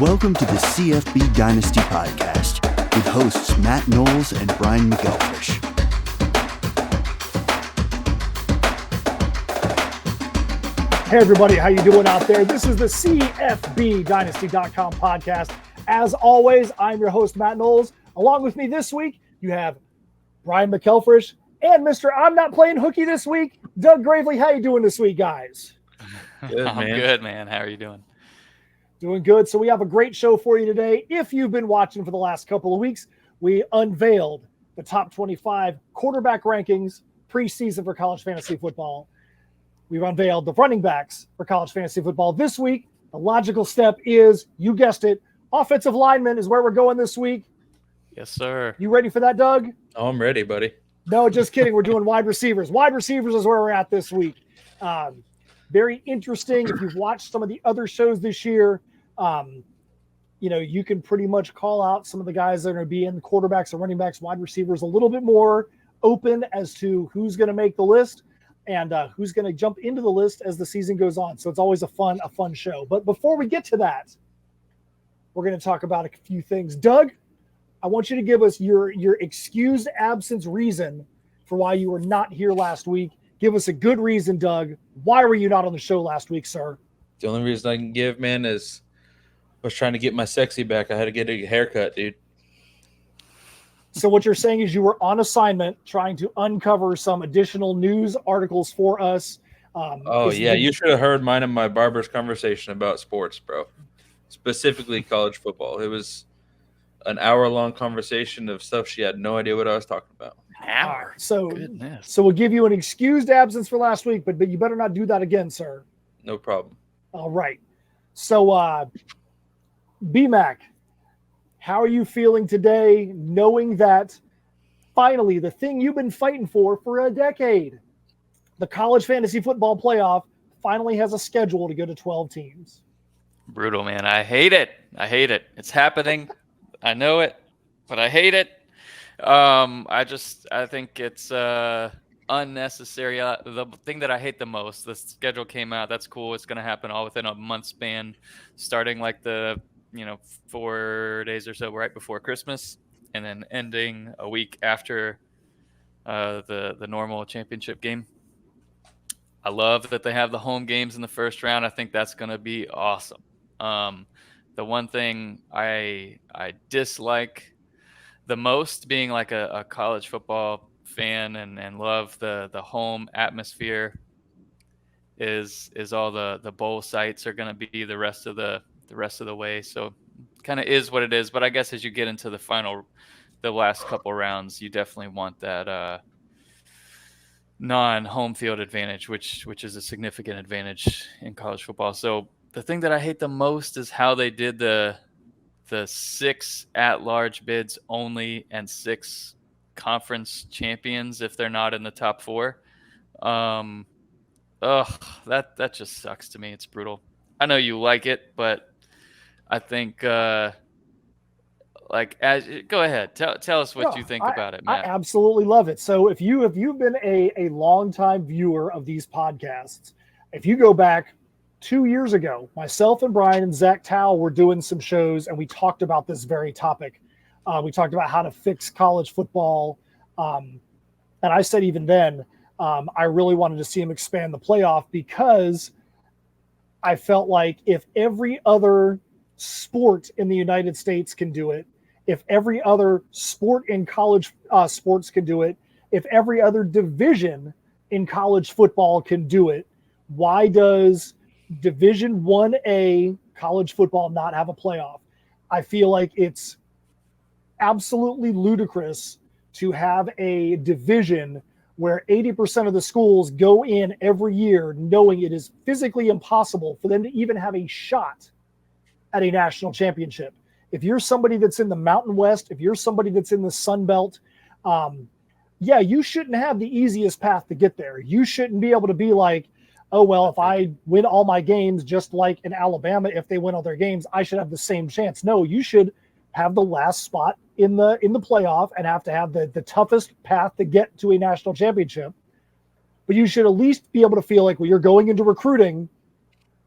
Welcome to the CFB Dynasty podcast with hosts Matt Knowles and Brian McElfish. Hey everybody, how you doing out there? This is the CFBDynasty.com podcast. As always, I'm your host Matt Knowles. Along with me this week, you have Brian McElfish and Mr. I'm not playing hooky this week, Doug Gravely. How you doing this week, guys? Good, I'm good, man. How are you doing? Doing good. So we have a great show for you today. If you've been watching for the last couple of weeks, we unveiled the top 25 quarterback rankings preseason for college fantasy football. We've unveiled the running backs for college fantasy football this week. The logical step is, you guessed it, offensive lineman is where we're going this week. Yes, sir. You ready for that, Doug? Oh, I'm ready, buddy. No, just kidding. We're doing wide receivers. Wide receivers is where we're at this week. Very interesting. If you've watched some of the other shows this year, you can pretty much call out some of the guys that are going to be in the quarterbacks and running backs, wide receivers, a little bit more open as to who's going to make the list and who's going to jump into the list as the season goes on. So it's always a fun show. But before we get to that, we're going to talk about a few things. Doug, I want you to give us your excused absence reason for why you were not here last week. Give us a good reason, Doug. Why were you not on the show last week, sir? The only reason I can give, man, is I was trying to get my sexy back. I had to get a haircut, dude. So what you're saying is you were on assignment trying to uncover some additional news articles for us. You should have heard mine and my barber's conversation about sports, bro. Specifically college football. It was an hour-long conversation of stuff she had no idea what I was talking about. An hour? So we'll give you an excused absence for last week, but you better not do that again, sir. No problem. All right. So, B-Mac, how are you feeling today knowing that finally the thing you've been fighting for a decade, the college fantasy football playoff, finally has a schedule to go to 12 teams? Brutal, man. I hate it. It's happening. I know it, but I hate it. I think it's unnecessary. The thing that I hate the most, the schedule came out. That's cool. It's going to happen all within a month span, starting like 4 days or so right before Christmas, and then ending a week after the normal championship game. I love that they have the home games in the first round. I think that's going to be awesome. The one thing I dislike the most, being like a college football fan and love the home atmosphere, is all the bowl sites are going to be the rest of the way. So kind of is what it is. But I guess as you get into the last couple rounds, you definitely want that non-home field advantage, which is a significant advantage in college football. So the thing that I hate the most is how they did the 6 at-large bids only and 6 conference champions if they're not in the top 4. That just sucks to me. It's brutal. I know you like it, but I think go ahead. Tell us what you think about it, Matt. I absolutely love it. So if you've been a longtime viewer of these podcasts, if you go back 2 years ago, myself and Brian and Zach Tao were doing some shows, and we talked about this very topic. We talked about how to fix college football. And I said even then, I really wanted to see him expand the playoff, because I felt like if every other sport in the United States can do it, if every other sport in college sports can do it, if every other division in college football can do it, why does Division 1A college football not have a playoff? I feel like it's absolutely ludicrous to have a division where 80% of the schools go in every year knowing it is physically impossible for them to even have a shot at a national championship. If you're somebody that's in the Mountain West, if you're somebody that's in the Sun Belt, you shouldn't have the easiest path to get there. You shouldn't be able to be like, oh, well, if I win all my games, just like in Alabama, if they win all their games, I should have the same chance. No, you should have the last spot in the playoff and have to have the toughest path to get to a national championship. But you should at least be able to feel like, when you're going into recruiting,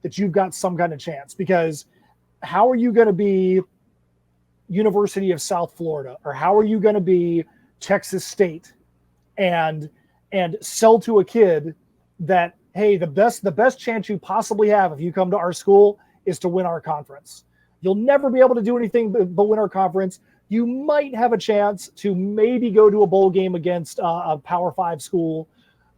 that you've got some kind of chance. Because how are you going to be University of South Florida, or how are you going to be Texas State and sell to a kid that, hey, the best chance you possibly have if you come to our school is to win our conference. You'll never be able to do anything but win our conference. You might have a chance to maybe go to a bowl game against a Power 5 school,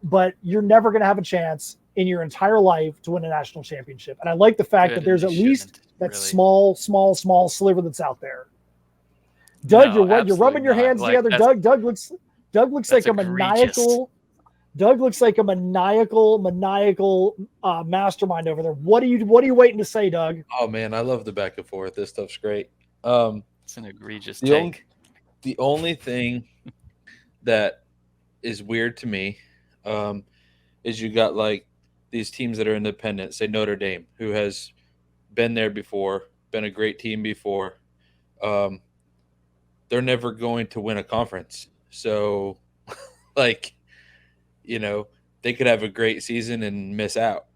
but you're never going to have a chance in your entire life to win a national championship. And I like the fact that there's at least that small sliver that's out there. Doug, No, you're rubbing your hands together. Doug looks like a maniacal. Doug looks like a maniacal mastermind over there. What are you waiting to say, Doug? Oh man, I love the back and forth. This stuff's great. It's an egregious take. The only thing that is weird to me is you got like these teams that are independent, say Notre Dame, who has been there before, been a great team before. They're never going to win a conference. So, like, you know, they could have a great season and miss out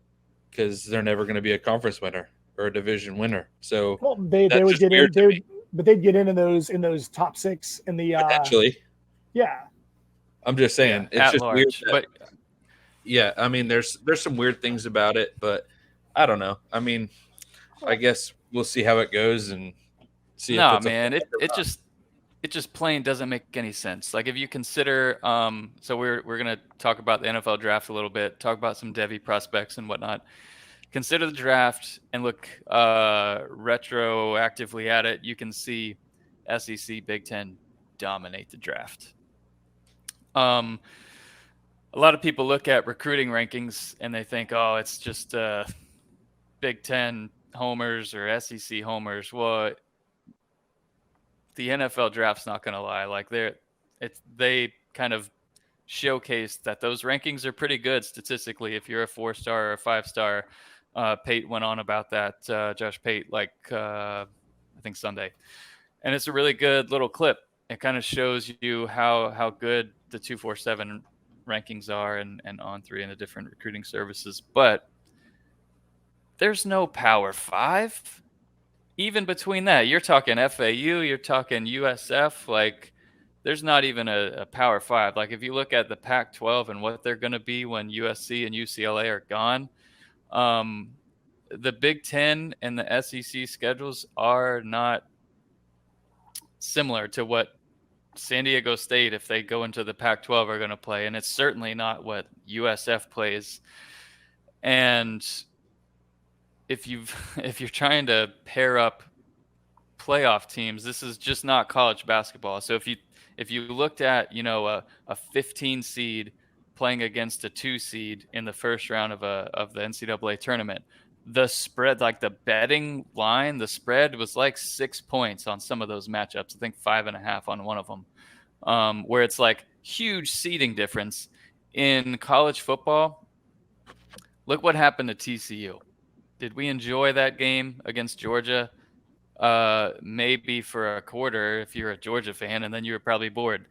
because they're never going to be a conference winner or a division winner. So, well, they would get in, but they'd get in those top 6 in the potentially. Yeah, I'm just saying it's just large, weird. Yeah, I mean, there's some weird things about it, but I don't know. I mean, I guess we'll see how it goes and see. No, man, it just plain doesn't make any sense. Like if you consider, so we're gonna talk about the NFL draft a little bit, talk about some Devy prospects and whatnot. Consider the draft and look retroactively at it. You can see SEC, Big Ten dominate the draft. A lot of people look at recruiting rankings and they think, oh, it's just Big Ten homers or SEC homers. Well, the NFL draft's not going to lie. Like they kind of showcased that those rankings are pretty good statistically. If you're a 4-star or a 5-star, Pate went on about that. Josh Pate, like I think Sunday, and it's a really good little clip. It kind of shows you how good the 247 rankings are and On3 and the different recruiting services. But there's no Power 5. Even between that, you're talking FAU, you're talking USF. Like, there's not even a Power 5. Like, if you look at the Pac-12 and what they're going to be when USC and UCLA are gone, the Big Ten and the SEC schedules are not similar to what San Diego State, if they go into the Pac-12, are going to play. And it's certainly not what USF plays. And if you're trying to pair up playoff teams, this is just not college basketball. So if you looked at, you know, a 15 seed playing against a 2 seed in the first round of the NCAA tournament, the spread, like the betting line, the spread was like 6 points on some of those matchups. I think 5.5 on one of them, where it's like huge seeding difference in college football. Look what happened to TCU. Did we enjoy that game against Georgia? Maybe for a quarter if you're a Georgia fan, and then you were probably bored.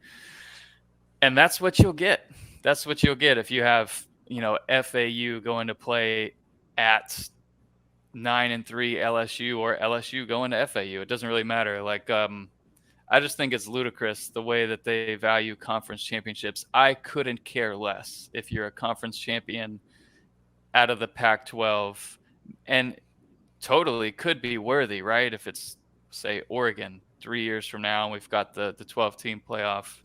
And that's what you'll get. That's what you'll get if you have, you know, FAU going to play at 9-3 LSU or LSU going to FAU. It doesn't really matter. Like, I just think it's ludicrous the way that they value conference championships. I couldn't care less if you're a conference champion out of the Pac-12. And totally could be worthy, right? If it's, say, Oregon 3 years from now and we've got the 12-team playoff,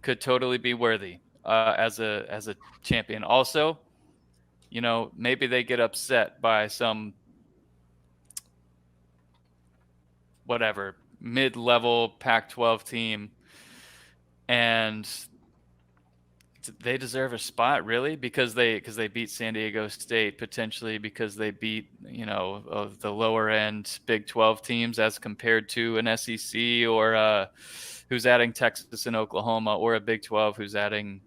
could totally be worthy as a champion. Also, you know, maybe they get upset by some whatever mid-level Pac-12 team, and they deserve a spot, really, because they beat San Diego State, potentially because they beat, you know, of the lower end Big 12 teams as compared to an SEC or who's adding Texas and Oklahoma, or a Big 12 who's adding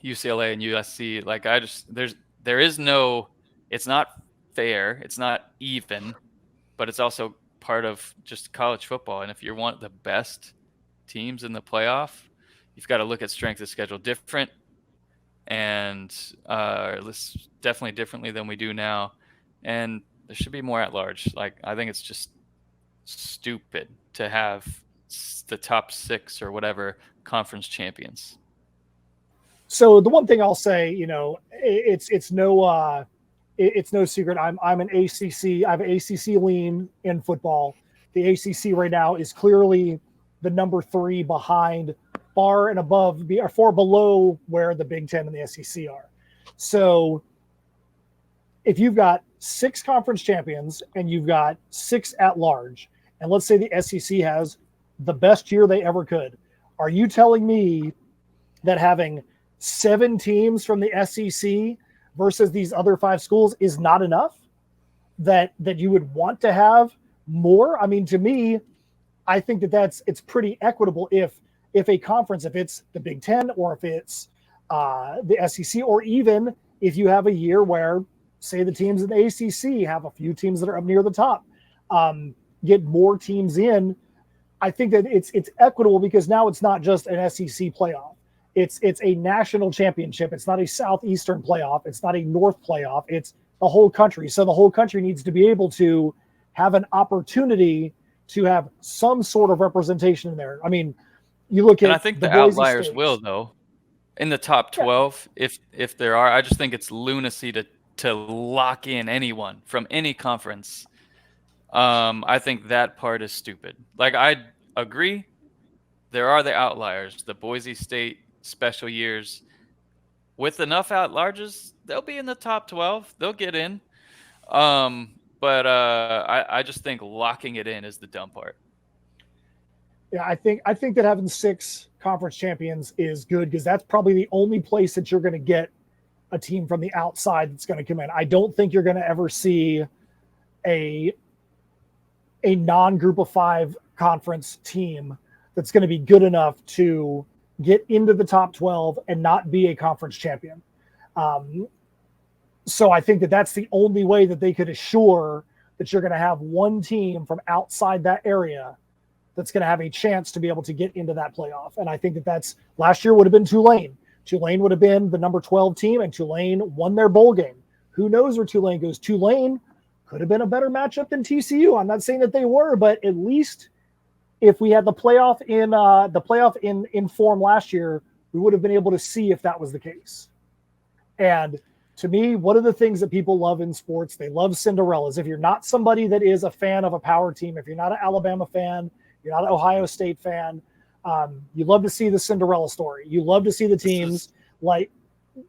UCLA and USC. Like, there is no, it's not fair, it's not even, but it's also part of just college football. And if you want the best teams in the playoff, you've got to look at strength of schedule different, and definitely differently than we do now. And There should be more at large. Like, I think it's just stupid to have the top 6 or whatever conference champions. So the one thing I'll say, it's no secret. I'm an ACC. I have an ACC lean in football. The ACC right now is clearly the number 3 behind, far and above, or far below where the Big Ten and the SEC are. So if you've got 6 conference champions and you've got 6 at large, and let's say the SEC has the best year they ever could, are you telling me that having 7 teams from the SEC versus these other 5 schools is not enough? That you would want to have more? I mean, to me, I think it's pretty equitable if a conference, if it's the Big Ten or if it's the SEC, or even if you have a year where, say, the teams in the ACC have a few teams that are up near the top, get more teams in. I think that it's equitable, because now it's not just an SEC playoff. It's a national championship. It's not a Southeastern playoff. It's not a North playoff. It's the whole country. So the whole country needs to be able to have an opportunity to have some sort of representation in there. I mean, you look at, and I think the outliers will, though, in the top 12, if there are. I just think it's lunacy to lock in anyone from any conference. I think that part is stupid. Like, I agree, there are the outliers, the Boise State special years. With enough at-larges, they'll be in the top 12. They'll get in. But I just think locking it in is the dumb part. Yeah, I think that having 6 conference champions is good, because that's probably the only place that you're going to get a team from the outside that's going to come in. I don't think you're going to ever see a non-group of 5 conference team that's going to be good enough to get into the top 12 and not be a conference champion. So I think that that's the only way that they could assure that you're going to have one team from outside that area that's going to have a chance to be able to get into that playoff. And I think that's last year would have been Tulane. Tulane would have been the number 12 team, and Tulane won their bowl game. Who knows where Tulane goes? Tulane could have been a better matchup than TCU. I'm not saying that they were, but at least if we had the playoff in form last year, we would have been able to see if that was the case. And to me, one of the things that people love in sports, they love Cinderellas. If you're not somebody that is a fan of a power team, if you're not an Alabama fan, you're not an Ohio State fan, you love to see the Cinderella story. You love to see the teams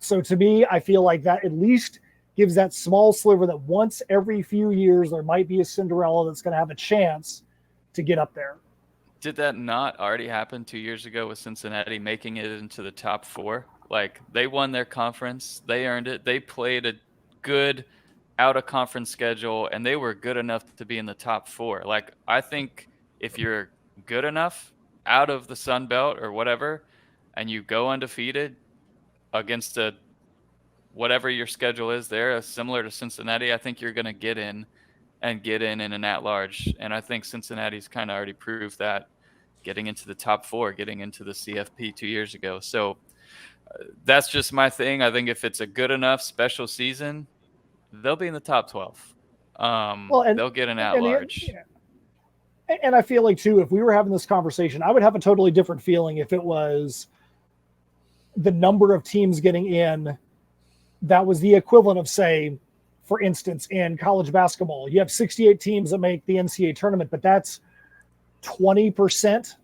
so to me, I feel like that at least gives that small sliver that once every few years there might be a Cinderella that's going to have a chance to get up there. Did that not already happen 2 years ago with Cincinnati making it into the top 4? Like, they won their conference, they earned it, they played a good out-of-conference schedule, and they were good enough to be in the top 4. Like, I think if you're good enough out of the Sun Belt or whatever, and you go undefeated against whatever your schedule is there, similar to Cincinnati, I think you're going to get in in an at-large. And I think Cincinnati's kind of already proved that, getting into the top 4, getting into the CFP 2 years ago. So that's just my thing. I think if it's a good enough special season, they'll be in the top 12. They'll get an at-large. And I feel like, too, if we were having this conversation, I would have a totally different feeling if it was the number of teams getting in that was the equivalent of, say, for instance, in college basketball, you have 68 teams that make the NCAA tournament, but that's 20%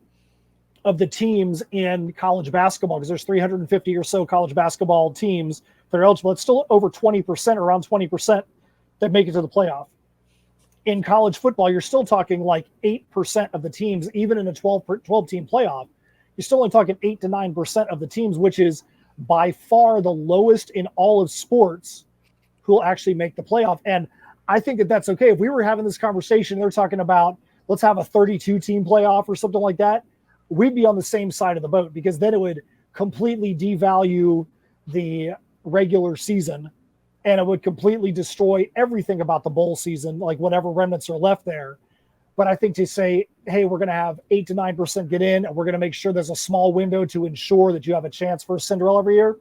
of the teams in college basketball, because there's 350 or so college basketball teams that are eligible. It's still over 20%, around 20% that make it to the playoff. In college football, you're still talking like 8% of the teams, even in a 12-team playoff, you're still only talking 8 to 9% of the teams, which is by far the lowest in all of sports who will actually make the playoff. And I think that that's okay. If we were having this conversation, they're talking about, let's have a 32-team playoff or something like that, we'd be on the same side of the boat, because then it would completely devalue the regular season, and it would completely destroy everything about the bowl season, like whatever remnants are left there. But I think to say, hey, we're going to have 8 to 9% get in, and we're going to make sure there's a small window to ensure that you have a chance for a Cinderella every year,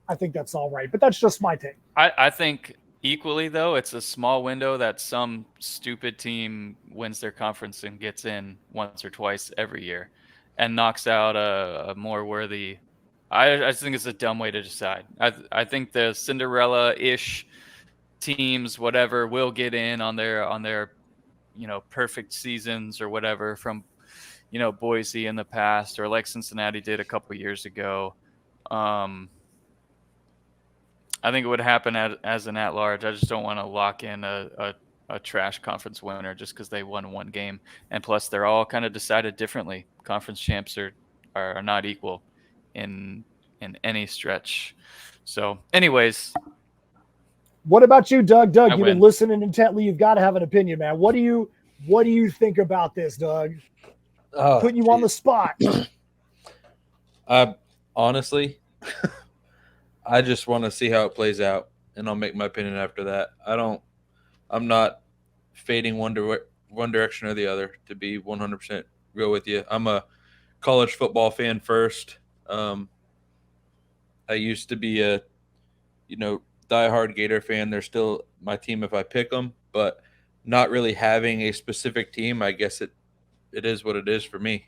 I think that's all right. But that's just my take. I think equally, though, it's a small window that some stupid team wins their conference and gets in once or twice every year and knocks out a more worthy. I just think it's a dumb way to decide. I think the Cinderella-ish teams, whatever, will get in on their perfect seasons or whatever from Boise in the past, or like Cincinnati did a couple years ago. I think it would happen as an at-large. I just don't want to lock in a trash conference winner just because they won one game. And plus, they're all kind of decided differently. Conference champs are not equal in any stretch. So, anyways. What about you, Doug? Doug, I you've win. been listening intently. You've got to have an opinion, man. What do you think about this, Doug? Putting you on the spot. Honestly, I just want to see how it plays out, and I'll make my opinion after that. I'm not fading one direction or the other, to be 100% real with you. I'm a college football fan first. I used to be a, diehard Gator fan. They're still my team if I pick them, but not really having a specific team. I guess it is what it is for me.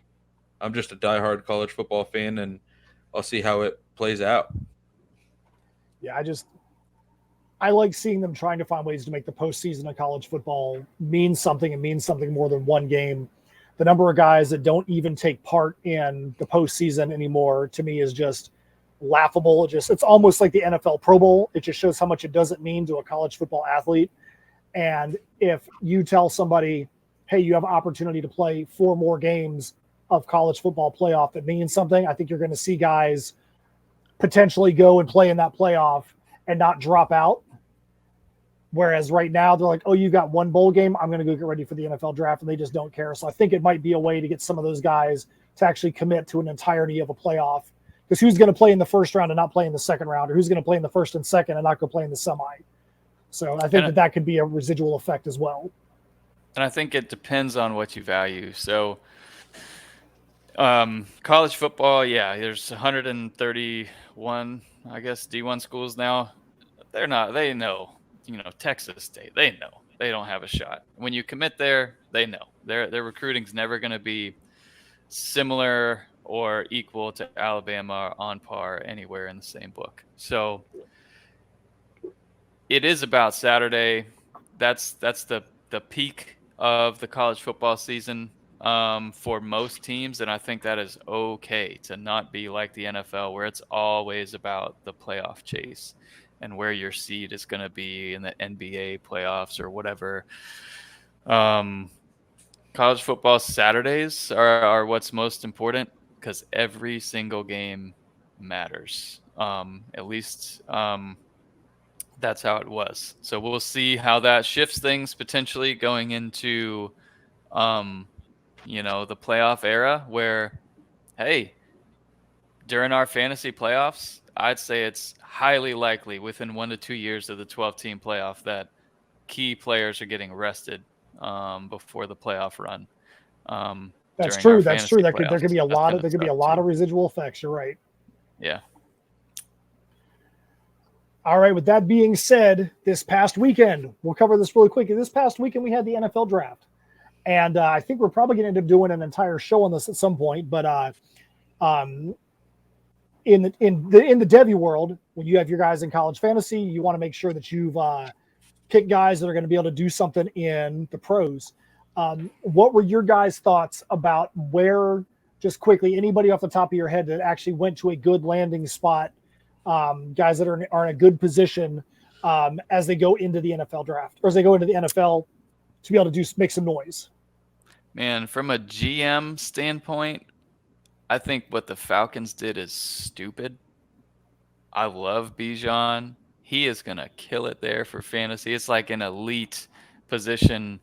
I'm just a diehard college football fan, and I'll see how it plays out. Yeah, I like seeing them trying to find ways to make the postseason of college football mean something and mean something more than one game. The number of guys that don't even take part in the postseason anymore, to me, is just laughable. It's almost like the NFL Pro Bowl. It just shows how much it doesn't mean to a college football athlete. And if you tell somebody, hey, you have an opportunity to play 4 more games of college football playoff, that means something, I think you're going to see guys potentially go and play in that playoff and not drop out. Whereas right now they're like, oh, you got one bowl game, I'm going to go get ready for the NFL draft, and they just don't care. So I think it might be a way to get some of those guys to actually commit to an entirety of a playoff. Because who's going to play in the first round and not play in the second round, or who's going to play in the first and second and not go play in the semi? So I think that could be a residual effect as well. And I think it depends on what you value. So college football, yeah, there's 131, I guess, D1 schools now. They know, Texas State, they know they don't have a shot. When you commit there, they know their recruiting's never going to be similar or equal to Alabama, on par, anywhere in the same book. So it is about Saturday. That's the peak of the college football season for most teams, and I think that is okay to not be like the NFL, where it's always about the playoff chase and where your seed is going to be in the NBA playoffs or whatever. College football Saturdays are what's most important, because every single game matters. At least that's how it was. So we'll see how that shifts things potentially going into, the playoff era, where, hey, during our fantasy playoffs, I'd say it's highly likely within 1 to 2 years of the 12-team playoff that key players are getting rested before the playoff run. That's true. There could be a lot of residual effects. You're right. Yeah. All right. With that being said, this past weekend, we'll cover this really quickly. This past weekend, we had the NFL draft, and I think we're probably going to end up doing an entire show on this at some point. But in the Devy world, when you have your guys in college fantasy, you want to make sure that you've picked guys that are going to be able to do something in the pros. What were your guys' thoughts about where, just quickly, anybody off the top of your head that actually went to a good landing spot, guys that are in a good position as they go into the NFL draft, or as they go into the NFL to be able to make some noise? Man, from a GM standpoint, I think what the Falcons did is stupid. I love Bijan. He is going to kill it there for fantasy. It's like an elite position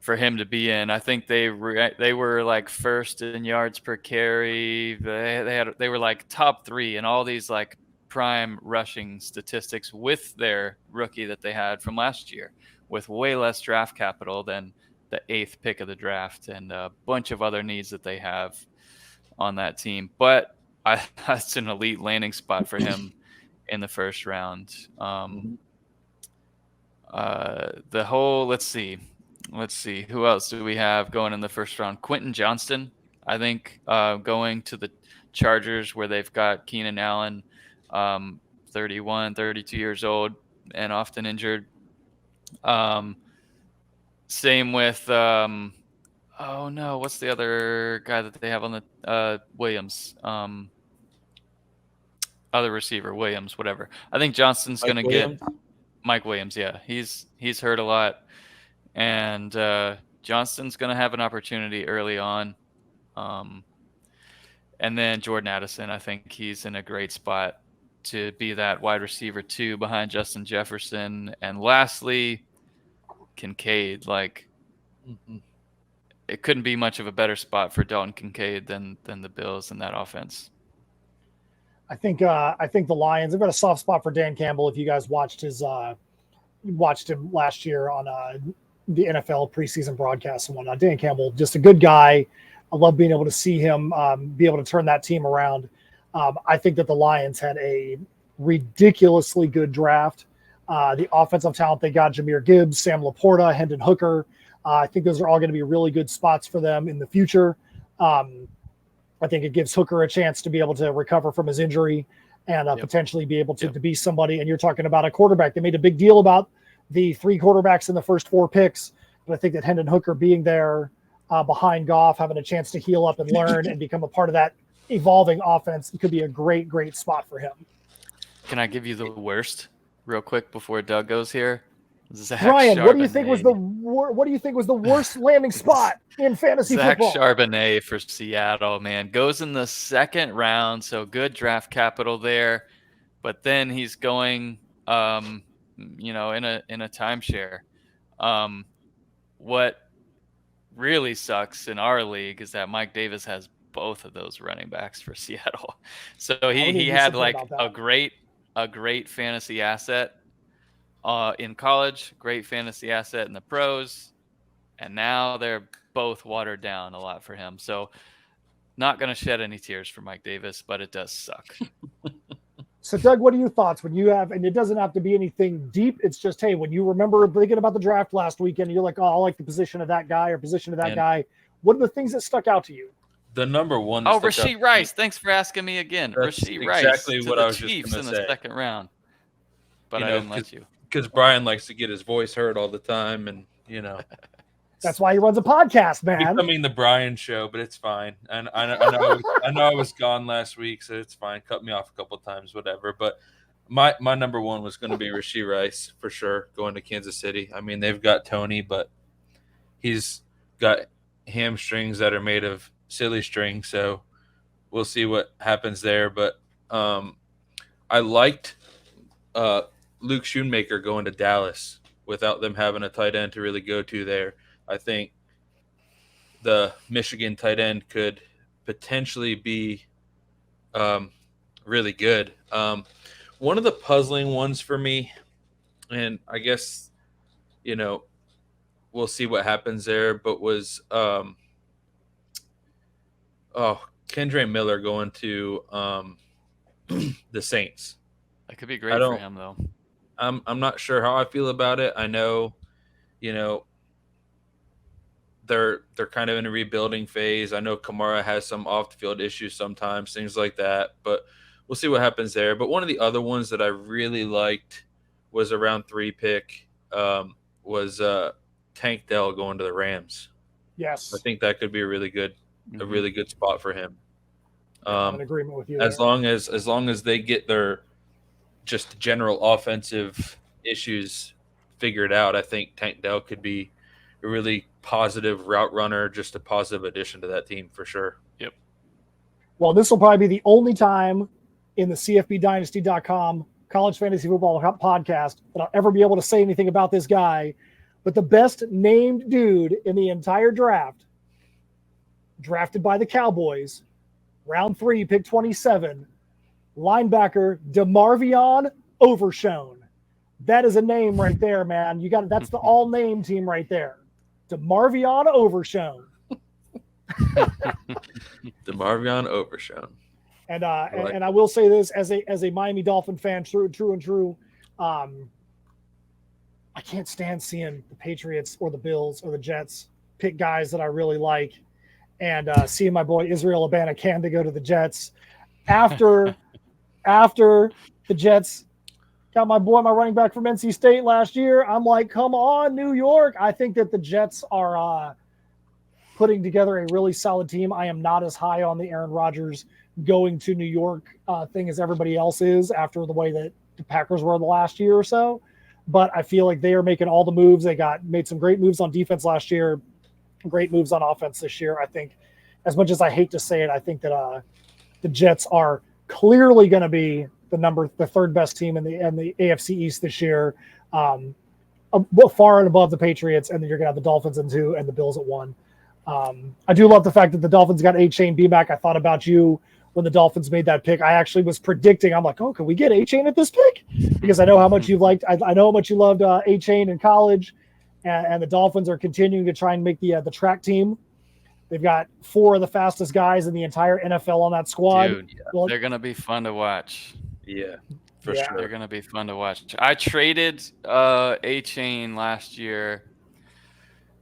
for him to be in. I think they were like first in yards per carry. They were like top 3 in all these like prime rushing statistics with their rookie that they had from last year, with way less draft capital than the 8th pick of the draft and a bunch of other needs that they have on that team. But that's an elite landing spot for him in the first round. let's see who else do we have going in the first round. Quentin Johnston, I think, going to the Chargers, where they've got Keenan Allen, 31, 32 years old and often injured. Same with oh no, what's the other guy that they have on the Williams? Other receiver, Williams, whatever. I think Johnston's going to get Mike Williams. Yeah, he's hurt a lot, and Johnston's going to have an opportunity early on. And then Jordan Addison, I think he's in a great spot to be that wide receiver 2 behind Justin Jefferson. And lastly, Kincaid. Like, it couldn't be much of a better spot for Dalton Kincaid than the Bills in that offense. I think the Lions have got a soft spot for Dan Campbell. If you guys watched him last year on the NFL preseason broadcast and whatnot, Dan Campbell, just a good guy. I love being able to see him be able to turn that team around. I think that the Lions had a ridiculously good draft. The offensive talent they got, Jahmyr Gibbs, Sam Laporta, Hendon Hooker. I think those are all going to be really good spots for them in the future. I think it gives Hooker a chance to be able to recover from his injury and potentially be able to be somebody. And you're talking about a quarterback. They made a big deal about the 3 quarterbacks in the first 4 picks. But I think that Hendon Hooker being there behind Goff, having a chance to heal up and learn and become a part of that evolving offense, it could be a great, great spot for him. Can I give you the worst real quick before Doug goes here? Brian, what do you think was the worst landing spot in fantasy football? Zach Charbonnet for Seattle, man, goes in the 2nd round, so good draft capital there. But then he's going, in a timeshare. What really sucks in our league is that Mike Davis has both of those running backs for Seattle. So he had like a great fantasy asset in college, great fantasy asset in the pros, and now they're both watered down a lot for him. So not going to shed any tears for Mike Davis, but it does suck. So Doug, what are your thoughts when you have, and it doesn't have to be anything deep. It's just, hey, when you remember thinking about the draft last weekend, and you're like, oh, I like the position of that guy or position of that guy. What are the things that stuck out to you? The number one. Oh, Rashee Rice. Thanks for asking me again. That's Rashee Rice. Exactly what I was Chiefs just going to say. In the 2nd round. But I didn't let you. Because Brian likes to get his voice heard all the time, and that's why he runs a podcast, man. Becoming the Brian show, but it's fine. And I know I was gone last week, so it's fine. Cut me off a couple of times, whatever. But my number one was going to be Rashee Rice for sure, going to Kansas City. I mean, they've got Tony, but he's got hamstrings that are made of silly string, so we'll see what happens there. But I liked Luke Schoonmaker going to Dallas without them having a tight end to really go to there. I think the Michigan tight end could potentially be really good. One of the puzzling ones for me, and I guess, we'll see what happens there, but was Kendre Miller going to the Saints. That could be great for him, though. I'm not sure how I feel about it. I know, they're kind of in a rebuilding phase. I know Kamara has some off-the-field issues sometimes, things like that. But we'll see what happens there. But one of the other ones that I really liked was a round 3 pick. Was Tank Dell going to the Rams. Yes, I think that could be a really good spot for him. I'm in agreement with you. As long as they get their just general offensive issues figured out, I think Tank Dell could be a really positive route runner, just a positive addition to that team for sure. Yep. Well, this will probably be the only time in the CFBDynasty.com college fantasy football podcast that I'll ever be able to say anything about this guy. But the best named dude in the entire draft, drafted by the Cowboys, round 3, pick 27, linebacker DeMarvion Overshown. That is a name right there, man. That's the all-name team right there. DeMarvion Overshown. DeMarvion Overshown. And I will say this as a Miami Dolphin fan, true and true. I can't stand seeing the Patriots or the Bills or the Jets pick guys that I really like, and seeing my boy Israel Abanikanda go to the Jets after the Jets got my running back from NC State last year. I'm like, come on, New York. I think that the Jets are putting together a really solid team. I am not as high on the Aaron Rodgers going to New York thing as everybody else is after the way that the Packers were the last year or so. But I feel like they are making all the moves. They made some great moves on defense last year, great moves on offense this year. I think, as much as I hate to say it, I think that the Jets are clearly going to be the third best team in the AFC East this year, far and above the Patriots, and then you're going to have the Dolphins in 2 and the Bills at 1. I do love the fact that the Dolphins got A-Chain B-Mac. I thought about you when the Dolphins made that pick. I actually was predicting, I'm like, oh, can we get A-Chain at this pick? Because I know how much you liked, I know how much you loved A-Chain in college, and the Dolphins are continuing to try and make the track team. They've got 4 of the fastest guys in the entire NFL on that squad. Dude, yeah. They're going to be fun to watch. Yeah, for sure. They're going to be fun to watch. I traded A-Chain last year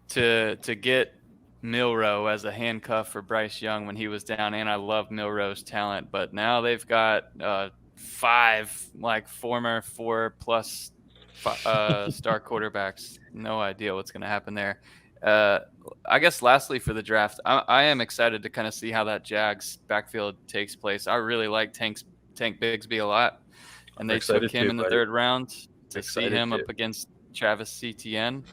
to get Milroe as a handcuff for Bryce Young when he was down, and I love Milroe's talent, but now they've got 5 former 4+ star quarterbacks. No idea what's going to happen there. I guess lastly for the draft, I am excited to kind of see how that Jags backfield takes place. I really like Tank Bigsby a lot, and they took him in the 3rd round to see him up against Travis Etienne.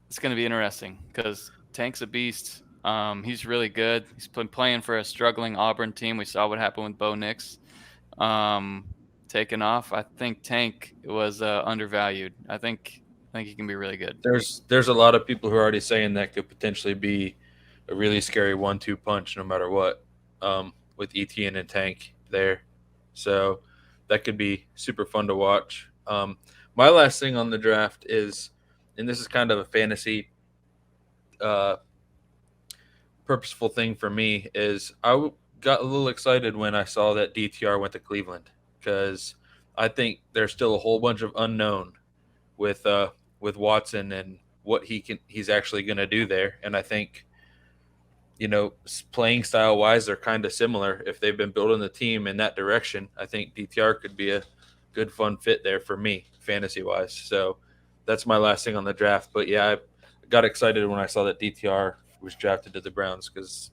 It's going to be interesting because Tank's a beast. He's really good. He's been playing for a struggling Auburn team. We saw what happened with Bo Nix taking off. I think Tank was undervalued. I think he can be really good. There's a lot of people who are already saying that could potentially be a really scary 1-2 punch no matter what, with Etienne and Tank there. So that could be super fun to watch. My last thing on the draft is, and this is kind of a fantasy purposeful thing for me, is I got a little excited when I saw that DTR went to Cleveland, because I think there's still a whole bunch of unknown with Watson and what he's actually going to do there. And I think, playing style wise, they're kind of similar. If they've been building the team in that direction, I think DTR could be a good fun fit there for me fantasy wise. So that's my last thing on the draft. But yeah, I got excited when I saw that DTR was drafted to the Browns because,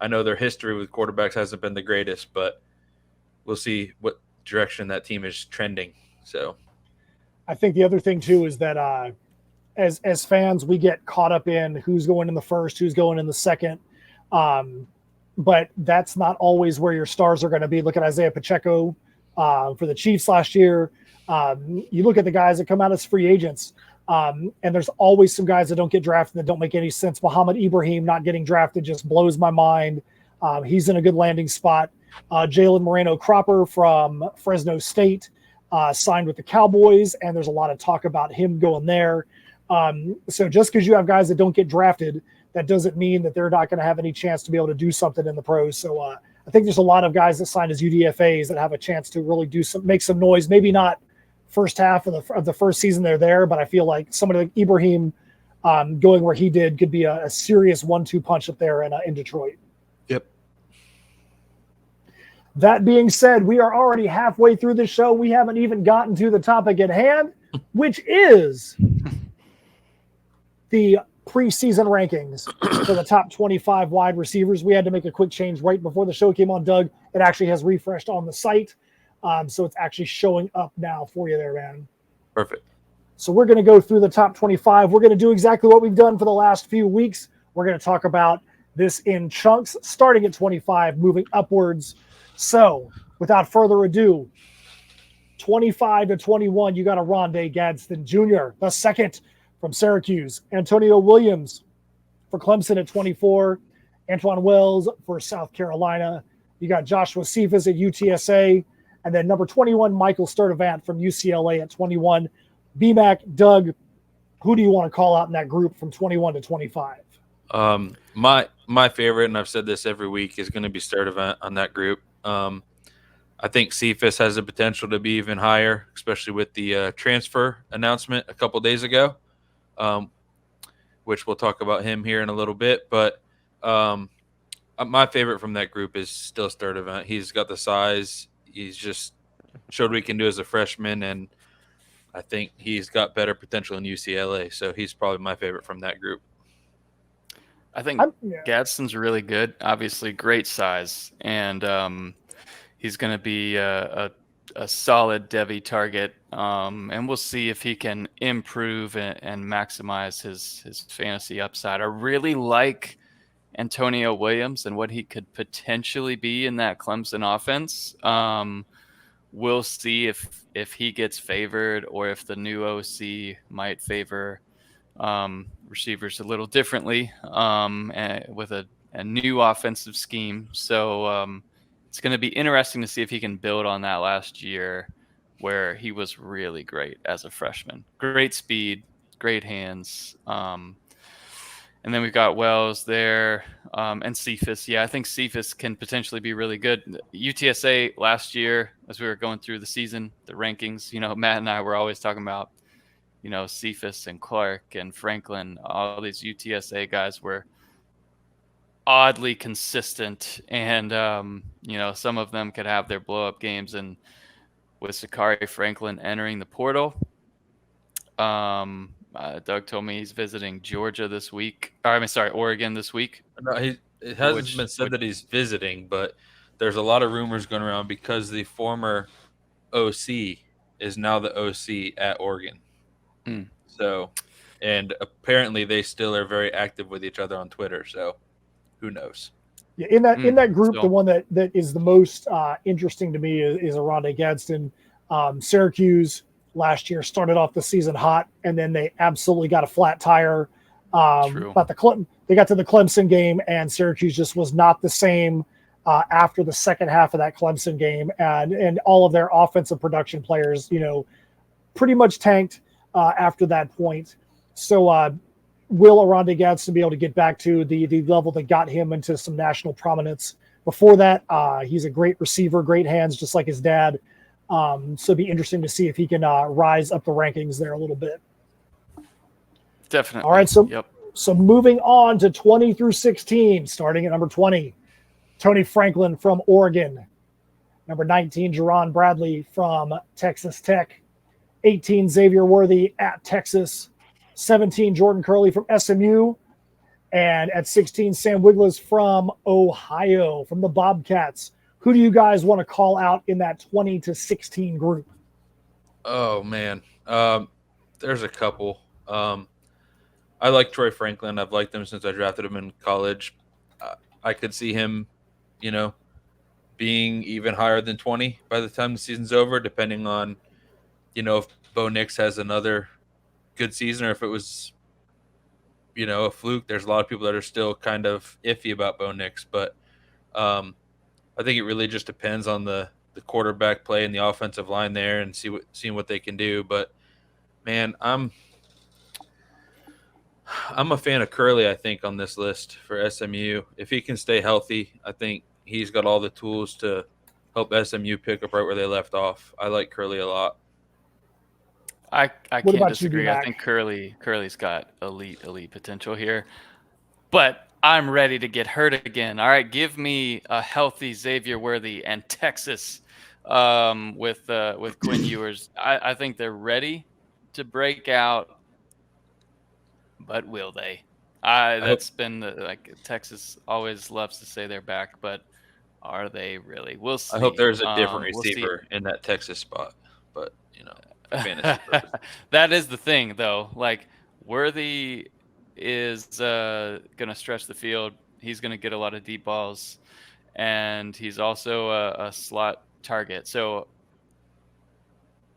I know their history with quarterbacks hasn't been the greatest, but we'll see what direction that team is trending. So I think the other thing too is that as fans, we get caught up in who's going in the first, who's going in the second. But that's not always where your stars are going to be. Look at Isaiah Pacheco for the Chiefs last year. You look at the guys that come out as free agents, and there's always some guys that don't get drafted that don't make any sense. Muhammad Ibrahim not getting drafted just blows my mind. He's in a good landing spot. Jalen Moreno-Cropper from Fresno State signed with the Cowboys, and there's a lot of talk about him going there. So just because you have guys that don't get drafted, that doesn't mean that they're not going to have any chance to be able to do something in the pros. So I think there's a lot of guys that signed as UDFAs that have a chance to really make some noise. Maybe not first half of the first season they're there, but I feel like somebody like Ibrahim going where he did could be a serious 1-2 punch up there in Detroit. Yep. That being said, we are already halfway through this show. We haven't even gotten to the topic at hand, which is the preseason rankings for the top 25 wide receivers. We had to make a quick change right before the show came on, Doug. It actually has refreshed on the site. So it's actually showing up now for you there, man. Perfect. So we're going to go through the top 25. We're going to do exactly what we've done for the last few weeks. We're going to talk about this in chunks, starting at 25, moving upwards. So without further ado, 25 to 21, you got a Rondé Gadsden Jr., the second from Syracuse. Antonio Williams for Clemson at 24. Antoine Wells for South Carolina. You got Joshua Cephas at UTSA. And then number 21, Michael Sturdivant from UCLA at 21. BMAC, Doug, who do you want to call out in that group from 21 to 25? My favorite, and I've said this every week, is going to be Sturdivant on that group. I I think Cephas has the potential to be even higher, especially with the transfer announcement a couple days ago, which we'll talk about him here in a little bit. But my favorite from that group is still Sturdivant. He's got the size. He's just showed what he can do as a freshman, and I think he's got better potential in UCLA. So he's probably my favorite from that group. I think Gadsden's really good. Obviously, great size, and he's going to be a solid Devi target. And we'll see if he can improve and maximize his fantasy upside. I really like Antonio Williams and what he could potentially be in that Clemson offense. We'll see if he gets favored or if the new OC might favor receivers a little differently with a new offensive scheme. So it's going to be interesting to see if he can build on that last year where he was really great as a freshman. Great speed, great hands. And then we've got Wells there and Cephas. Yeah, I think Cephas can potentially be really good. UTSA last year, as we were going through the season, the rankings, Matt and I were always talking about, Cephas and Clark and Franklin. All these UTSA guys were oddly consistent. And, some of them could have their blow-up games. And with Sakari Franklin entering the portal, Doug told me he's visiting Georgia this week. Oregon this week. No, it hasn't been said that he's visiting, but there's a lot of rumors going around because the former OC is now the OC at Oregon. So, and apparently they still are very active with each other on Twitter. So, who knows? Yeah, in that group, the one that is the most interesting to me is Aronde Gadsden. Syracuse last year started off the season hot, and then they absolutely got a flat tire. But they got to the Clemson game, and Syracuse just was not the same after the second half of that Clemson game, and all of their offensive production players, pretty much tanked after that point. So will Aronde Gadsden be able to get back to the level that got him into some national prominence? Before that, he's a great receiver, great hands, just like his dad. So it'd be interesting to see if he can rise up the rankings there a little bit. Definitely. All right, so moving on to 20 through 16, starting at number 20, Tony Franklin from Oregon. Number 19, Jerron Bradley from Texas Tech. 18, Xavier Worthy at Texas. 17, Jordan Curley from SMU. And at 16, Sam Wiglas from Ohio, from the Bobcats. Who do you guys want to call out in that 20 to 16 group? Oh, man. There's a couple. I like Troy Franklin. I've liked him since I drafted him in college. I could see him, being even higher than 20 by the time the season's over, depending on, if Bo Nix has another good season or if it was, a fluke. There's a lot of people that are still kind of iffy about Bo Nix, but I think it really just depends on the quarterback play and the offensive line there and seeing what they can do. But, man, I'm a fan of Curley, I think, on this list for SMU. If he can stay healthy, I think he's got all the tools to help SMU pick up right where they left off. I like Curley a lot. I can't disagree. I think Curley's got elite potential here. But I'm ready to get hurt again. All right, give me a healthy Xavier Worthy and Texas with Quinn Ewers. I think they're ready to break out, but will they? That's been Texas always loves to say they're back, but are they really? We'll see. I hope there's a different receiver in that Texas spot, but fantasy purposes. That is the thing, though. Worthy is going to stretch the field. He's going to get a lot of deep balls, and he's also a slot target. So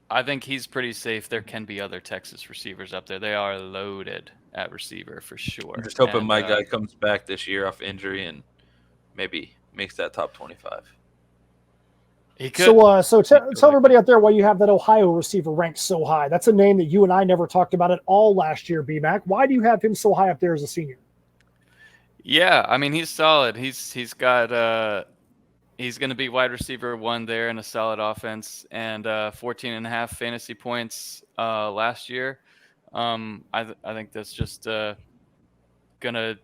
I think he's pretty safe. There can be other Texas receivers up there. They are loaded at receiver for sure. I'm just hoping my guy comes back this year off injury and maybe makes that top 25. He could. So tell everybody out there why you have that Ohio receiver ranked so high. That's a name that you and I never talked about at all last year, BMAC. Why do you have him so high up there as a senior? Yeah, I mean, he's solid. He's got He's going to be wide receiver 1 there in a solid offense, and 14.5 fantasy points last year. I think that's just going to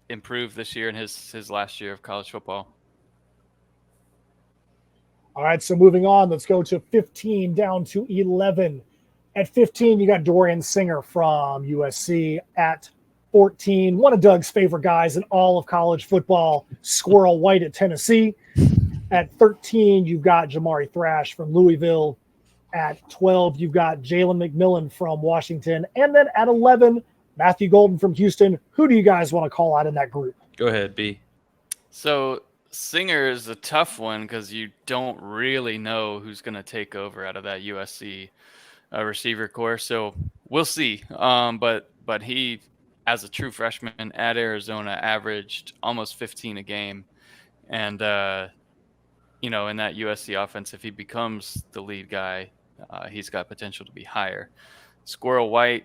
improve this year in his last year of college football. All right, so moving on, let's go to 15 down to 11. At 15, you got Dorian Singer from USC. At 14, one of Doug's favorite guys in all of college football, Squirrel White at Tennessee. At 13, you've got Jamari Thrash from Louisville. At 12, you've got Jalen McMillan from Washington. And then at 11, Matthew Golden from Houston. Who do you guys want to call out in that group? Go ahead, B. So Singer is a tough one because you don't really know who's going to take over out of that USC receiver core. So we'll see. But he, as a true freshman at Arizona, averaged almost 15 a game. And, in that USC offense, if he becomes the lead guy, he's got potential to be higher. Squirrel White,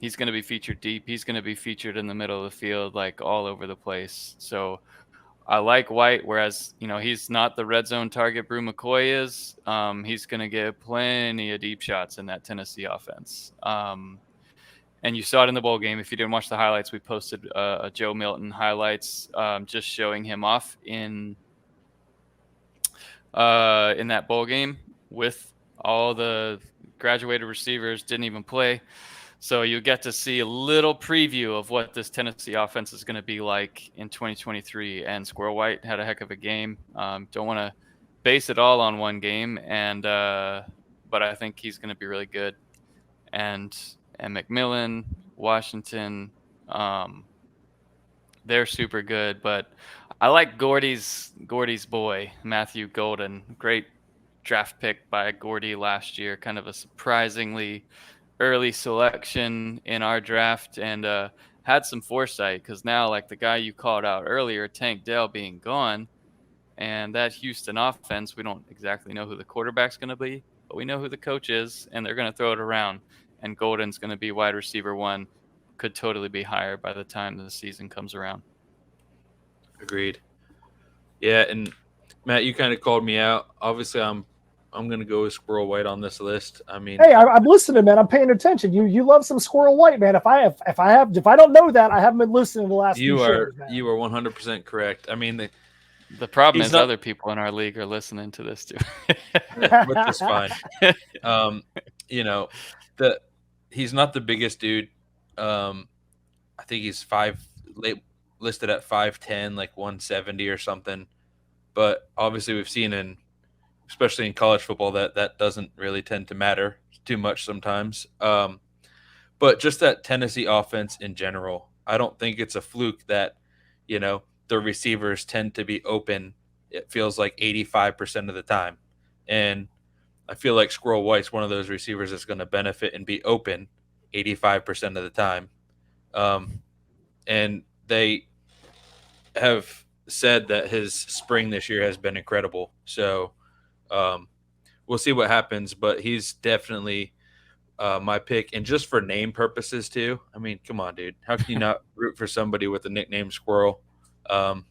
he's going to be featured deep. He's going to be featured in the middle of the field, like all over the place. So I like White, whereas, he's not the red zone target Brew McCoy is. He's going to get plenty of deep shots in that Tennessee offense. And you saw it in the bowl game. If you didn't watch the highlights, we posted a Joe Milton highlights just showing him off in that bowl game with all the graduated receivers, didn't even play. So you get to see a little preview of what this Tennessee offense is going to be like in 2023. And Squirrel White had a heck of a game. Don't want to base it all on one game, but I think he's going to be really good. And McMillan, Washington, they're super good. But I like Gordy's boy, Matthew Golden. Great draft pick by Gordy last year. Kind of a surprisingly early selection in our draft, and had some foresight because now, like the guy you called out earlier, Tank Dell being gone, and that Houston offense, we don't exactly know who the quarterback's going to be, but we know who the coach is, and they're going to throw it around. And Golden's going to be wide receiver 1, could totally be higher by the time the season comes around. Agreed. Yeah, and Matt, you kind of called me out. Obviously, I'm going to go with Squirrel White on this list. I mean, hey, I'm listening, man. I'm paying attention. You love some Squirrel White, man. If I don't know that, I haven't been listening to the last few shows, man. You are 100% correct. I mean, the problem is other people in our league are listening to this too, which is fine. He's not the biggest dude. I think he's listed at 5'10", like 170 or something. But obviously, we've seen especially in college football, that doesn't really tend to matter too much sometimes. But just that Tennessee offense in general, I don't think it's a fluke that, the receivers tend to be open. It feels like 85% of the time. And I feel like Squirrel White's one of those receivers that's going to benefit and be open 85% of the time. And they have said that his spring this year has been incredible. So, we'll see what happens, but he's definitely my pick. And just for name purposes too, I mean, come on, dude. How can you not root for somebody with the nickname Squirrel? But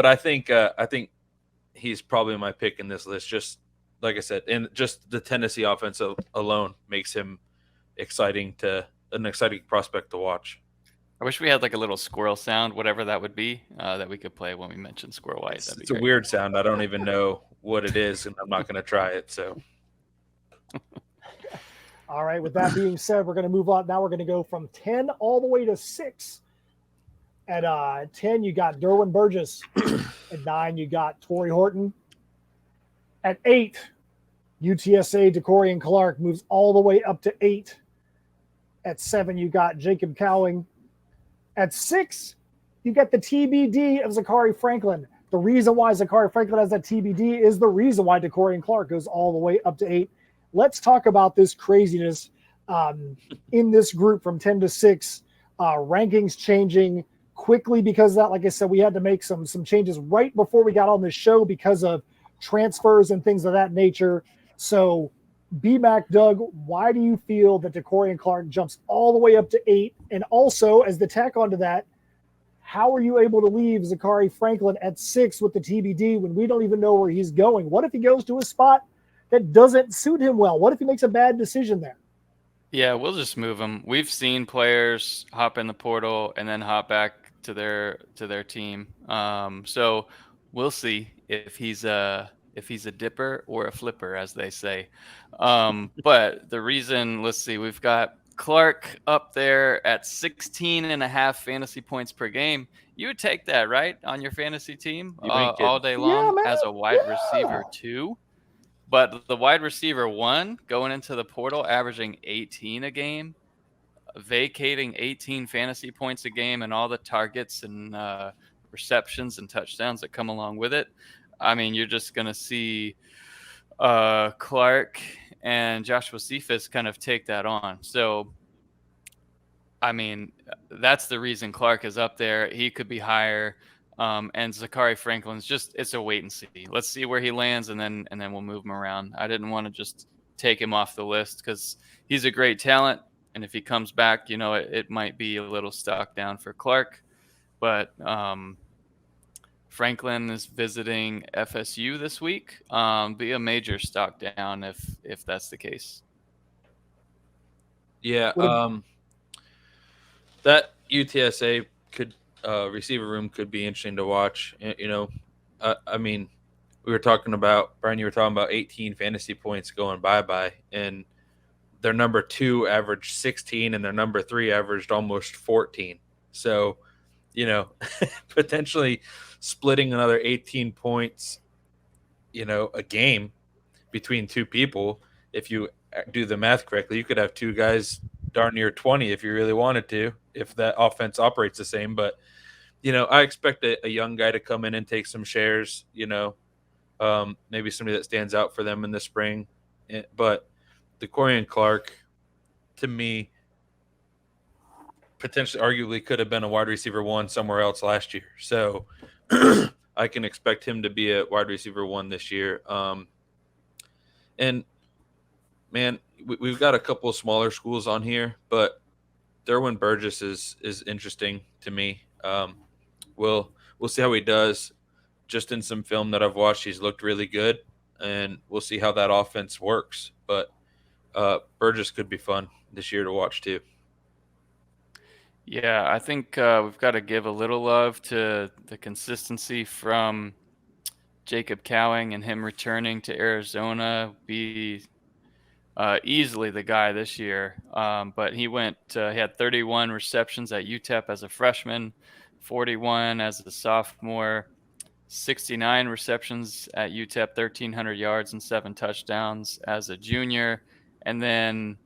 I think he's probably my pick in this list. Just like I said, and just the Tennessee offense alone makes him an exciting prospect to watch. I wish we had like a little squirrel sound, whatever that would be, that we could play when we mention Squirrel White. It's a weird sound. I don't even know what it is, and I'm not going to try it. So, all right. With that being said, we're going to move on. Now we're going to go from 10 all the way to 6. At 10, you got Derwin Burgess. At 9, you got Torrey Horton. At 8, UTSA DeCorian Clark moves all the way up to 8. At 7, you got Jacob Cowing. At 6, you get the TBD of Zachary Franklin. The reason why Zachary Franklin has that TBD is the reason why DeCorian Clark goes all the way up to 8. Let's talk about this craziness in this group from 10 to 6. Rankings changing quickly because of that. Like I said, we had to make some changes right before we got on this show because of transfers and things of that nature. So, B-Mac, Doug, why do you feel that DeCorian Clark jumps all the way up to 8? And also, as the tack onto that, how are you able to leave Zachary Franklin at 6 with the TBD when we don't even know where he's going? What if he goes to a spot that doesn't suit him well? What if he makes a bad decision there? Yeah, we'll just move him. We've seen players hop in the portal and then hop back to their team. So we'll see if he's a dipper or a flipper, as they say. But the reason, let's see, we've got Clark up there at 16.5 fantasy points per game. You would take that, right, on your fantasy team all day long as a wide receiver too. But the wide receiver 1 going into the portal, averaging 18 a game, vacating 18 fantasy points a game, and all the targets and receptions and touchdowns that come along with it. I mean, you're just going to see Clark and Joshua Cephas kind of take that on. So, I mean, that's the reason Clark is up there. He could be higher. And Zachary Franklin's it's a wait and see. Let's see where he lands, and then we'll move him around. I didn't want to just take him off the list because he's a great talent. And if he comes back, it might be a little stock down for Clark. But Franklin is visiting FSU this week. Be a major stock down if that's the case. Yeah. That UTSA receiver room could be interesting to watch. I mean, we were talking about, Brian, you were talking about 18 fantasy points going bye-bye, and their number 2 averaged 16 and their number 3 averaged almost 14. So, potentially splitting another 18 points, a game between 2 people. If you do the math correctly, you could have 2 guys darn near 20 if you really wanted to, if that offense operates the same. But I expect a young guy to come in and take some shares, maybe somebody that stands out for them in the spring. But DeCorian Clark, to me, potentially arguably could have been a wide receiver 1 somewhere else last year. So I can expect him to be a wide receiver 1 this year. And, man, we've got a couple of smaller schools on here, but Derwin Burgess is interesting to me. We'll see how he does. Just in some film that I've watched, he's looked really good, and we'll see how that offense works. But Burgess could be fun this year to watch too. Yeah, I think we've got to give a little love to the consistency from Jacob Cowing and him returning to Arizona. Be easily the guy this year. But he had 31 receptions at UTEP as a freshman, 41 as a sophomore, 69 receptions at UTEP, 1,300 yards and 7 touchdowns as a junior. And then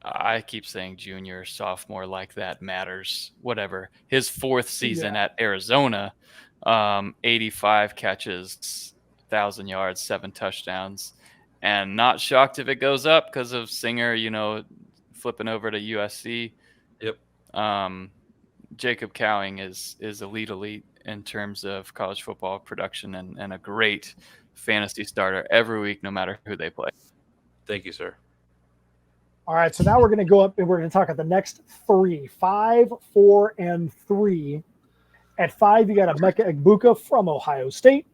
I keep saying junior, sophomore, like that matters. Whatever. His 4th season at Arizona, 85 catches, 1,000 yards, 7 touchdowns. And not shocked if it goes up because of Singer, flipping over to USC. Yep. Jacob Cowing is elite in terms of college football production and a great fantasy starter every week, no matter who they play. Thank you, sir. All right, so now we're going to go up and we're going to talk about the next 3, 5, 4, and 3. At 5, you got Emeka Egbuka from Ohio State.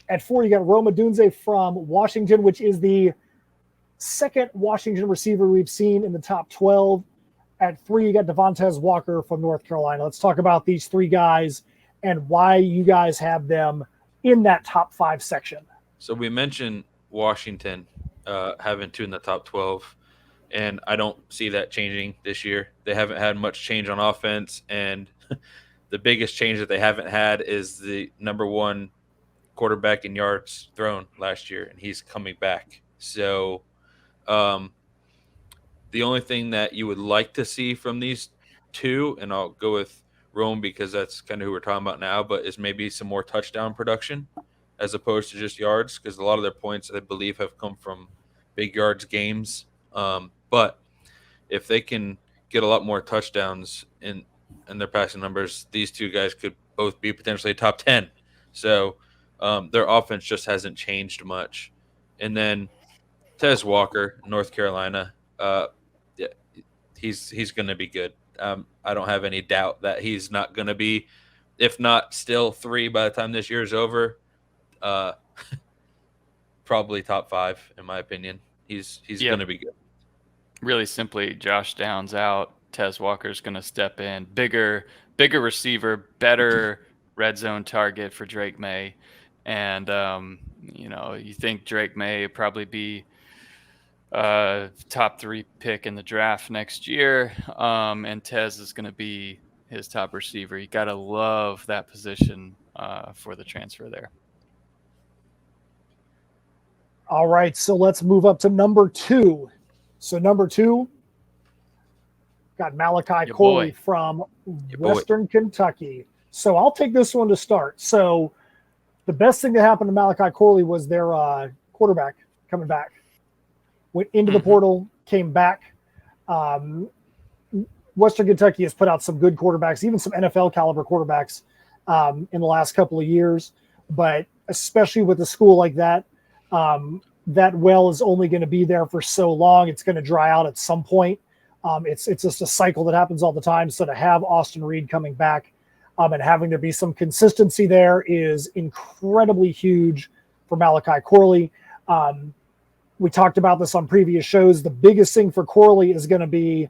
At 4, you got Roma Dunze from Washington, which is the 2nd Washington receiver we've seen in the top 12. At 3, you got Devontae Walker from North Carolina. Let's talk about these 3 guys and why you guys have them in that top 5 section. So we mentioned Washington having 2 in the top 12, and I don't see that changing this year. They haven't had much change on offense, and the biggest change that they haven't had is the number 1 quarterback in yards thrown last year, and he's coming back. So the only thing that you would like to see from these 2, and I'll go with Rome because that's kind of who we're talking about now, but is maybe some more touchdown production as opposed to just yards, because a lot of their points, I believe, have come from big yards games. But if they can get a lot more touchdowns in their passing numbers, these 2 guys could both be potentially top 10. So their offense just hasn't changed much. And then Tez Walker, North Carolina, he's going to be good. I don't have any doubt that he's not going to be, if not still 3 by the time this year is over. Probably top 5 in my opinion. He's going to be good. Really simply, Josh Downs out. Tez Walker's going to step in. Bigger receiver, better red zone target for Drake May. And, you think Drake May probably be top 3 pick in the draft next year. And Tez is going to be his top receiver. You got to love that position for the transfer there. All right, so let's move up to number 2. So number 2, got Malachi Corley from Western Kentucky. So I'll take this one to start. So the best thing that happened to Malachi Corley was their quarterback coming back. Went into the portal, came back. Western Kentucky has put out some good quarterbacks, even some NFL caliber quarterbacks in the last couple of years. But especially with a school like that, that well is only going to be there for so long. It's going to dry out at some point. It's just a cycle that happens all the time. So to have Austin Reed coming back and having there be some consistency there is incredibly huge for Malachi Corley. We talked about this on previous shows. The biggest thing for Corley is going to be,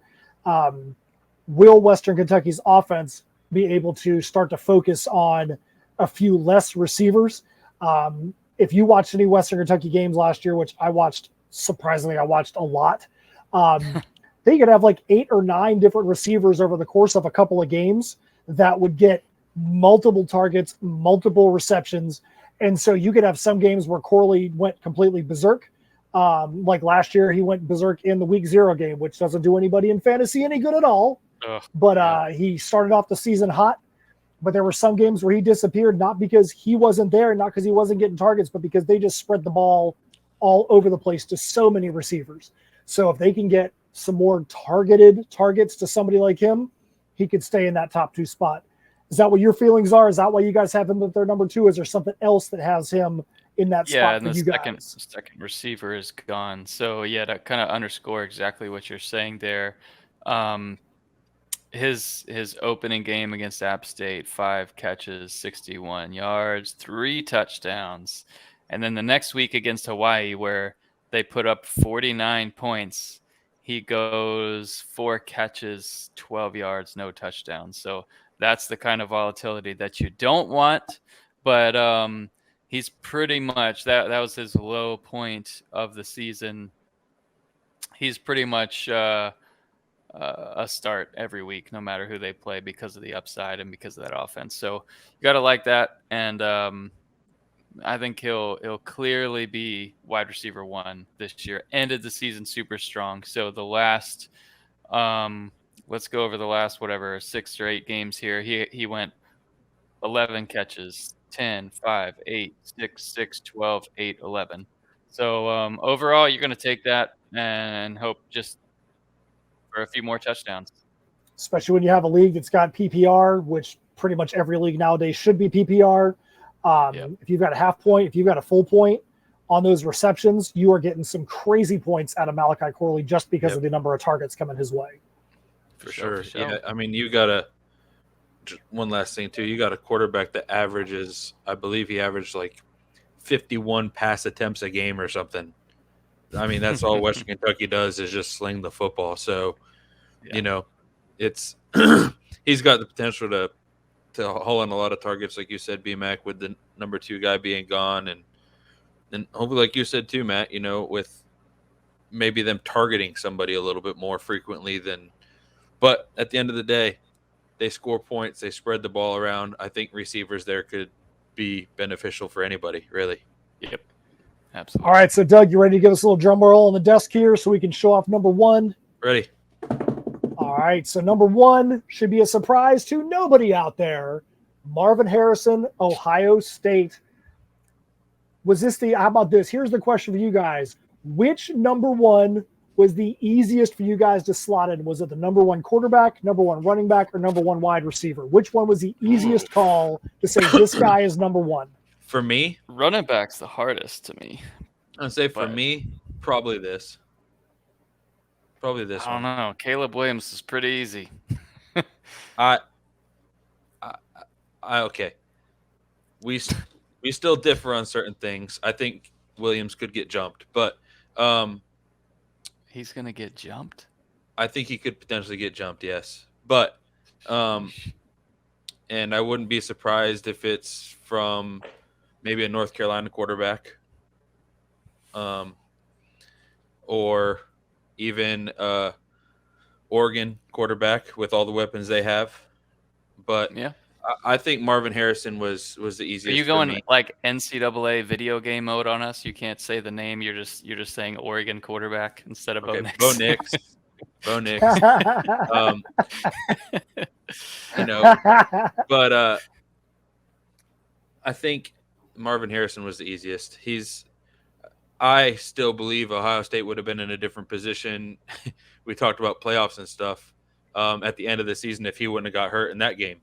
will Western Kentucky's offense be able to start to focus on a few less receivers? If you watched any Western Kentucky games last year, which I watched, surprisingly, I watched a lot, they could have like 8 or 9 different receivers over the course of a couple of games that would get multiple targets, multiple receptions. And so you could have some games where Corley went completely berserk. Like last year, he went berserk in the week 0 game, which doesn't do anybody in fantasy any good at all. He started off the season hot. But there were some games where he disappeared, not because he wasn't there, not because he wasn't getting targets, but because they just spread the ball all over the place to so many receivers. So if they can get some more targeted targets to somebody like him, he could stay in that top 2 spot. Is that what your feelings are? Is that why you guys have him at their number 2? Is there something else that has him in that spot for you guys? The second receiver is gone. So, yeah, to kind of underscore exactly what you're saying there, his opening game against App State, 5 catches, 61 yards, 3 touchdowns. And then the next week against Hawaii, where they put up 49 points, he goes 4 catches, 12 yards, no touchdowns. So that's the kind of volatility that you don't want. But he's pretty much, that was his low point of the season. He's pretty much a start every week, no matter who they play, because of the upside and because of that offense. So you got to like that. And I think he'll clearly be wide receiver 1 this year. Ended the season super strong. So the last, let's go over the last, 6 or 8 games here. He went 11 catches, 10, 5, 8, 6, 6, 12, 8, 11. So overall, you're going to take that and hope just for a few more touchdowns. Especially when you have a league that's got PPR, which pretty much every league nowadays should be PPR. If you've got a half point, if you've got a full point on those receptions, you are getting some crazy points out of Malachi Corley just because of the number of targets coming his way. For sure. Yeah, I mean, you got to – one last thing, too. You got a quarterback that averages – I believe he averaged like 51 pass attempts a game or something. I mean, that's all Western Kentucky does is just sling the football. So, it's he's got the potential to haul in a lot of targets, like you said, B-Mac, with the number 2 guy being gone. And hopefully, like you said too, Matt, with maybe them targeting somebody a little bit more frequently than – but at the end of the day, they score points. They spread the ball around. I think receivers there could be beneficial for anybody, really. Yep. Absolutely. All right, so Doug, you ready to give us a little drum roll on the desk here so we can show off number 1? Ready. All right, so number 1 should be a surprise to nobody out there. Marvin Harrison, Ohio State. How about this? Here's the question for you guys. Which number 1 was the easiest for you guys to slot in? Was it the number 1 quarterback, number 1 running back, or number 1 wide receiver? Which one was the easiest call to say this guy is number 1? For me, running back's the hardest to me. I'd say for me, probably this. I don't know. Caleb Williams is pretty easy. I okay. We still differ on certain things. I think Williams could get jumped, but He's gonna get jumped. I think he could potentially get jumped. Yes, but and I wouldn't be surprised if it's from maybe a North Carolina quarterback, or even Oregon quarterback with all the weapons they have. But Yeah. I think Marvin Harrison was the easiest. Are you for going me. like NCAA video game mode on us? You can't say the name. You're just saying Oregon quarterback instead of Bo Nix. Bo Nix. Bo Nix. You know, but I think Marvin Harrison was the easiest. I still believe Ohio State would have been in a different position. We talked about playoffs and stuff at the end of the season if he wouldn't have got hurt in that game.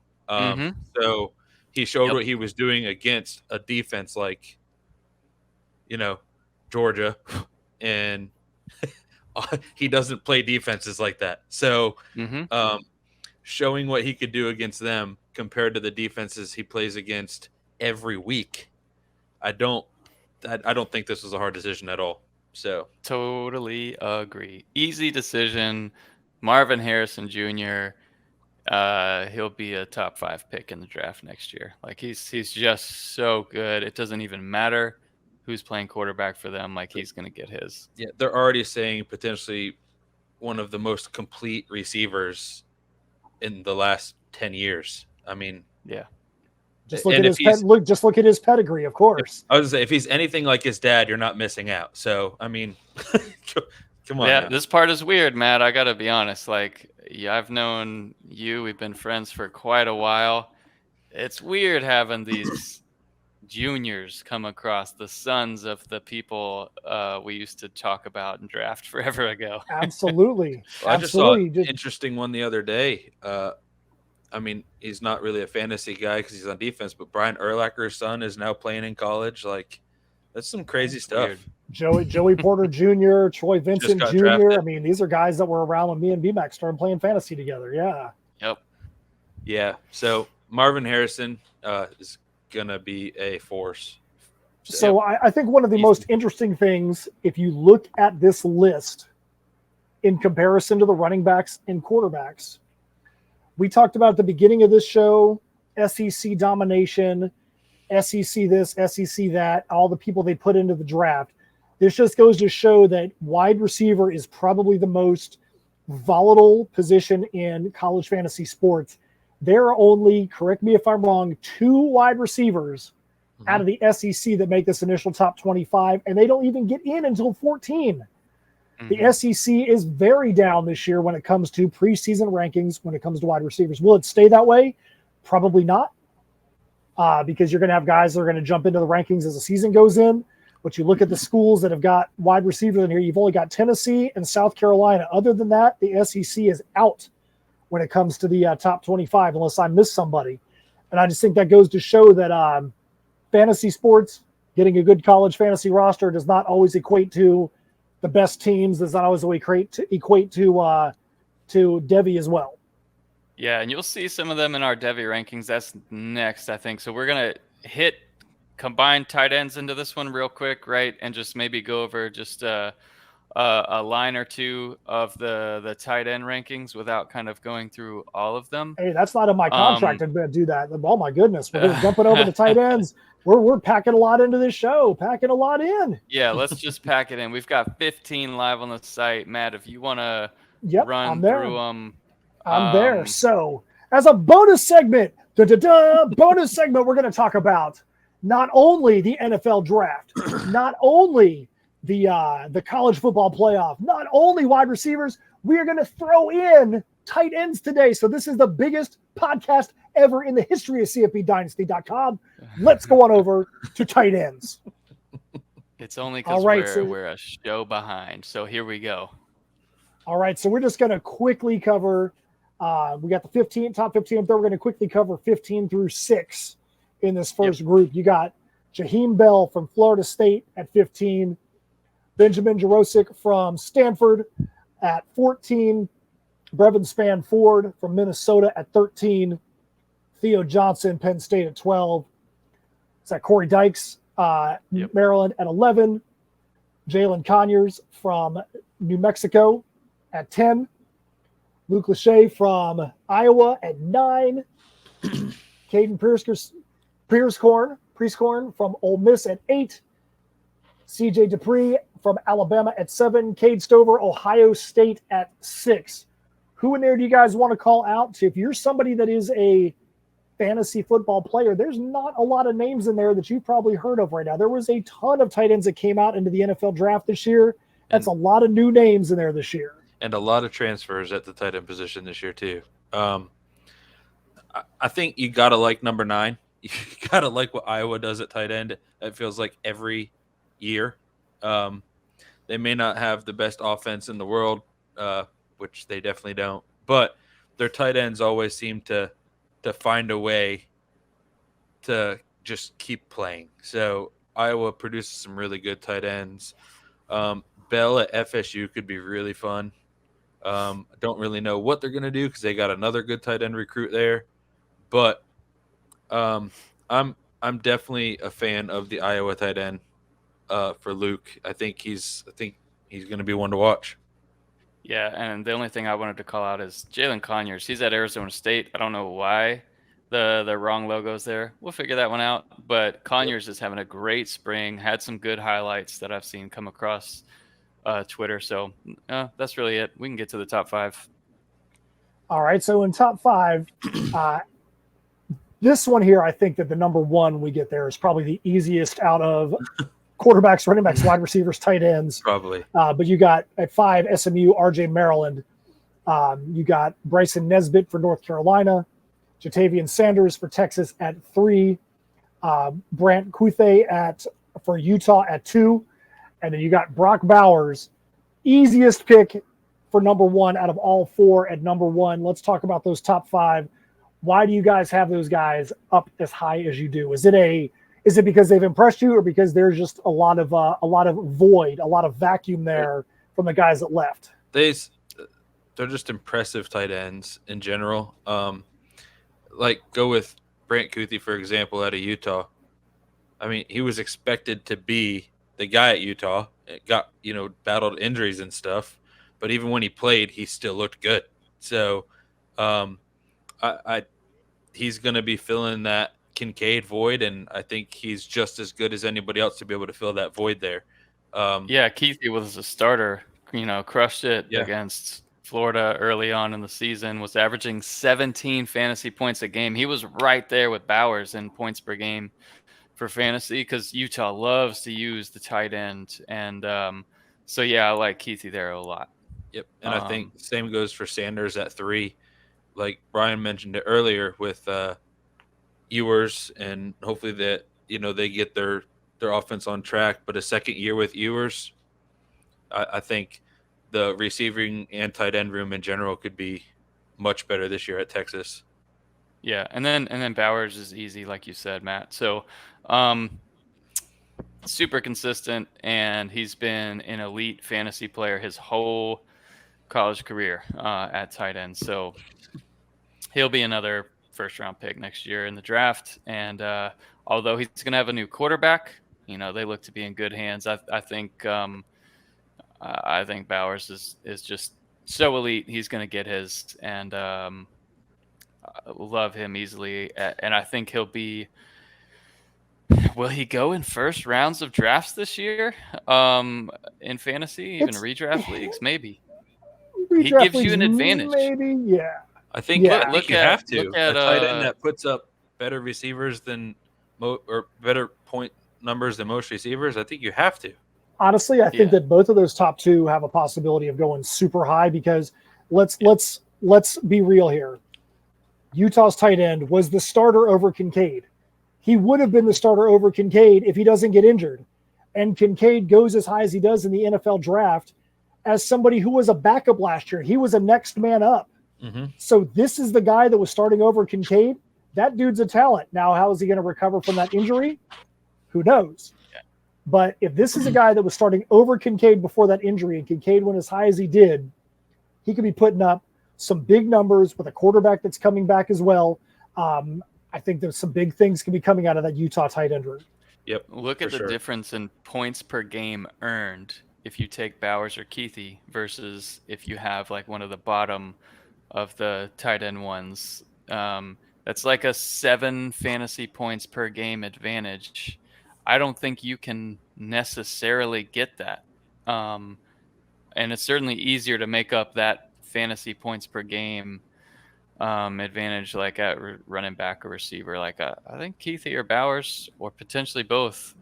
So he showed what he was doing against a defense like, Georgia, and he doesn't play defenses like that. So showing what he could do against them compared to the defenses he plays against every week, I don't think this was a hard decision at all. So totally agree. Easy decision. Marvin Harrison Jr. He'll be a top 5 pick in the draft next year. Like he's just so good. It doesn't even matter who's playing quarterback for them. Like he's going to get his. Yeah, they're already saying potentially one of the most complete receivers in the last 10 years. I mean, yeah. Just look at his pedigree, of course. I was gonna say, if he's anything like his dad, you're not missing out. So, I mean, come on. Yeah, now. This part is weird, Matt. I got to be honest. Like, I've known you. We've been friends for quite a while. It's weird having these juniors come across, the sons of the people we used to talk about and draft forever ago. Absolutely. I just saw an interesting one the other day. I mean, he's not really a fantasy guy because he's on defense, but Brian Urlacher's son is now playing in college. Like, that's some crazy stuff. Weird. Joey Porter Jr., Troy Vincent Jr. Drafted. I mean, these are guys that were around when me and BMAC started playing fantasy together. Yeah. Yep. Yeah. So Marvin Harrison is going to be a force. So I think one of the most interesting things, if you look at this list in comparison to the running backs and quarterbacks, we talked about at the beginning of this show, SEC domination, SEC this, SEC that, all the people they put into the draft. This just goes to show that wide receiver is probably the most volatile position in college fantasy sports. There are only, correct me if I'm wrong, 2 wide receivers out of the SEC that make this initial top 25, and they don't even get in until 14. The SEC is very down this year when it comes to preseason rankings, when it comes to wide receivers. Will it stay that way? Probably not, because you're going to have guys that are going to jump into the rankings as the season goes in. But you look at the schools that have got wide receivers in here, you've only got Tennessee and South Carolina. Other than that, the SEC is out when it comes to the top 25, unless I miss somebody. And I just think that goes to show that fantasy sports, getting a good college fantasy roster does not always equate to the best teams, does not always equate to Devy as well. Yeah, and you'll see some of them in our Devy rankings. That's next, I think. So we're going to hit combined tight ends into this one real quick, right? And just maybe go over just a line or two of the tight end rankings without kind of going through all of them. Hey, that's not in my contract to do that. Oh my goodness, we're going to jump it over the tight ends. We're packing a lot into this show, packing a lot in. Yeah, let's just pack it in. We've got 15 live on the site. Matt, if you want to run through them. I'm there. So as a bonus segment, we're going to talk about not only the NFL draft, not only the college football playoff, not only wide receivers, we are going to throw in tight ends today. So this is the biggest podcast ever in the history of CFBDynasty.com. Let's go on over to tight ends. It's only because we're a show behind. So here we go. All right. So we're just going to quickly cover, we got the top 15 up there. We're going to quickly cover 15 through 6 in this first group. You got Jaheim Bell from Florida State at 15, Benjamin Jurosik from Stanford at 14, Brevin Spann-Ford from Minnesota at 13. Theo Johnson, Penn State at 12. Is that Corey Dykes, Maryland at 11. Jalen Conyers from New Mexico at 10. Luke Lachey from Iowa at 9. Caden Prieskorn from Ole Miss at 8. CJ Dupree from Alabama at 7. Cade Stover, Ohio State at 6. Who in there do you guys want to call out? If you're somebody that is a fantasy football player, there's not a lot of names in there that you've probably heard of right now. There was a ton of tight ends that came out into the NFL draft this year. That's a lot of new names in there this year. And a lot of transfers at the tight end position this year too. I think you got to like number 9. You got to like what Iowa does at tight end. It feels like every year. They may not have the best offense in the world, which they definitely don't, but their tight ends always seem to find a way to just keep playing. So Iowa produces some really good tight ends. Bell at FSU could be really fun. I don't really know what they're going to do because they got another good tight end recruit there. But I'm definitely a fan of the Iowa tight end for Luke. I think he's going to be one to watch. Yeah, and the only thing I wanted to call out is Jalen Conyers. He's at Arizona State. I don't know why the wrong logo's there. We'll figure that one out. But Conyers is having a great spring. Had some good highlights that I've seen come across Twitter. So that's really it. We can get to the top 5. All right, so in top 5, this one here, I think that the number 1 we get there is probably the easiest out of quarterbacks, running backs, wide receivers, tight ends. Probably. But you got at 5, SMU, RJ Maryland. You got Bryson Nesbitt for North Carolina. Jatavian Sanders for Texas at 3. Brant Kuithe for Utah at 2. And then you got Brock Bowers, easiest pick for number 1 out of all 4 at number 1. Let's talk about those top 5. Why do you guys have those guys up as high as you do? Is it because they've impressed you, or because there's just a lot of void, a lot of vacuum there from the guys that left? They're just impressive tight ends in general. Like go with Brant Kuithe, for example, out of Utah. I mean, he was expected to be the guy at Utah. It got, battled injuries and stuff, but even when he played, he still looked good. So, he's going to be filling that Kincaid void, and I think he's just as good as anybody else to be able to fill that void there. Kuithe was a starter, crushed it against Florida early on in the season, was averaging 17 fantasy points a game. He was right there with Bowers in points per game for fantasy because Utah loves to use the tight end. And I like Kuithe there a lot. Yep. And I think same goes for Sanders at 3. Like Brian mentioned it earlier with Ewers, and hopefully that, they get their offense on track. But a second year with Ewers, I think the receiving and tight end room in general could be much better this year at Texas. Yeah, and then Bowers is easy, like you said, Matt. So super consistent, and he's been an elite fantasy player his whole college career at tight end. So he'll be another first-round pick next year in the draft. And although he's going to have a new quarterback, they look to be in good hands. I think Bowers is just so elite. He's going to get his, and love him easily. And I think he'll be. Will he go in first rounds of drafts this year? In fantasy, even redraft leagues, maybe. He gives you an advantage. Maybe, yeah. I think you have to. A tight end that puts up better receivers than or better point numbers than most receivers. I think you have to. Honestly, I think that both of those top 2 have a possibility of going super high because let's be real here. Utah's tight end was the starter over Kincaid. He would have been the starter over Kincaid if he doesn't get injured. And Kincaid goes as high as he does in the NFL draft as somebody who was a backup last year. He was a next man up. Mm-hmm. So this is the guy that was starting over Kincaid. That dude's a talent. Now, how is he going to recover from that injury? Who knows? Yeah. But if this is a guy that was starting over Kincaid before that injury and Kincaid went as high as he did, he could be putting up some big numbers with a quarterback that's coming back as well. I think there's some big things can be coming out of that Utah tight end room. Yep. Look at the difference in points per game earned if you take Bowers or Keithy versus if you have like one of the bottom of the tight end ones. That's like a 7 fantasy points per game advantage. I don't think you can necessarily get that. And it's certainly easier to make up that fantasy points per game advantage like at running back or receiver. Like I think Keithy or Bowers or potentially both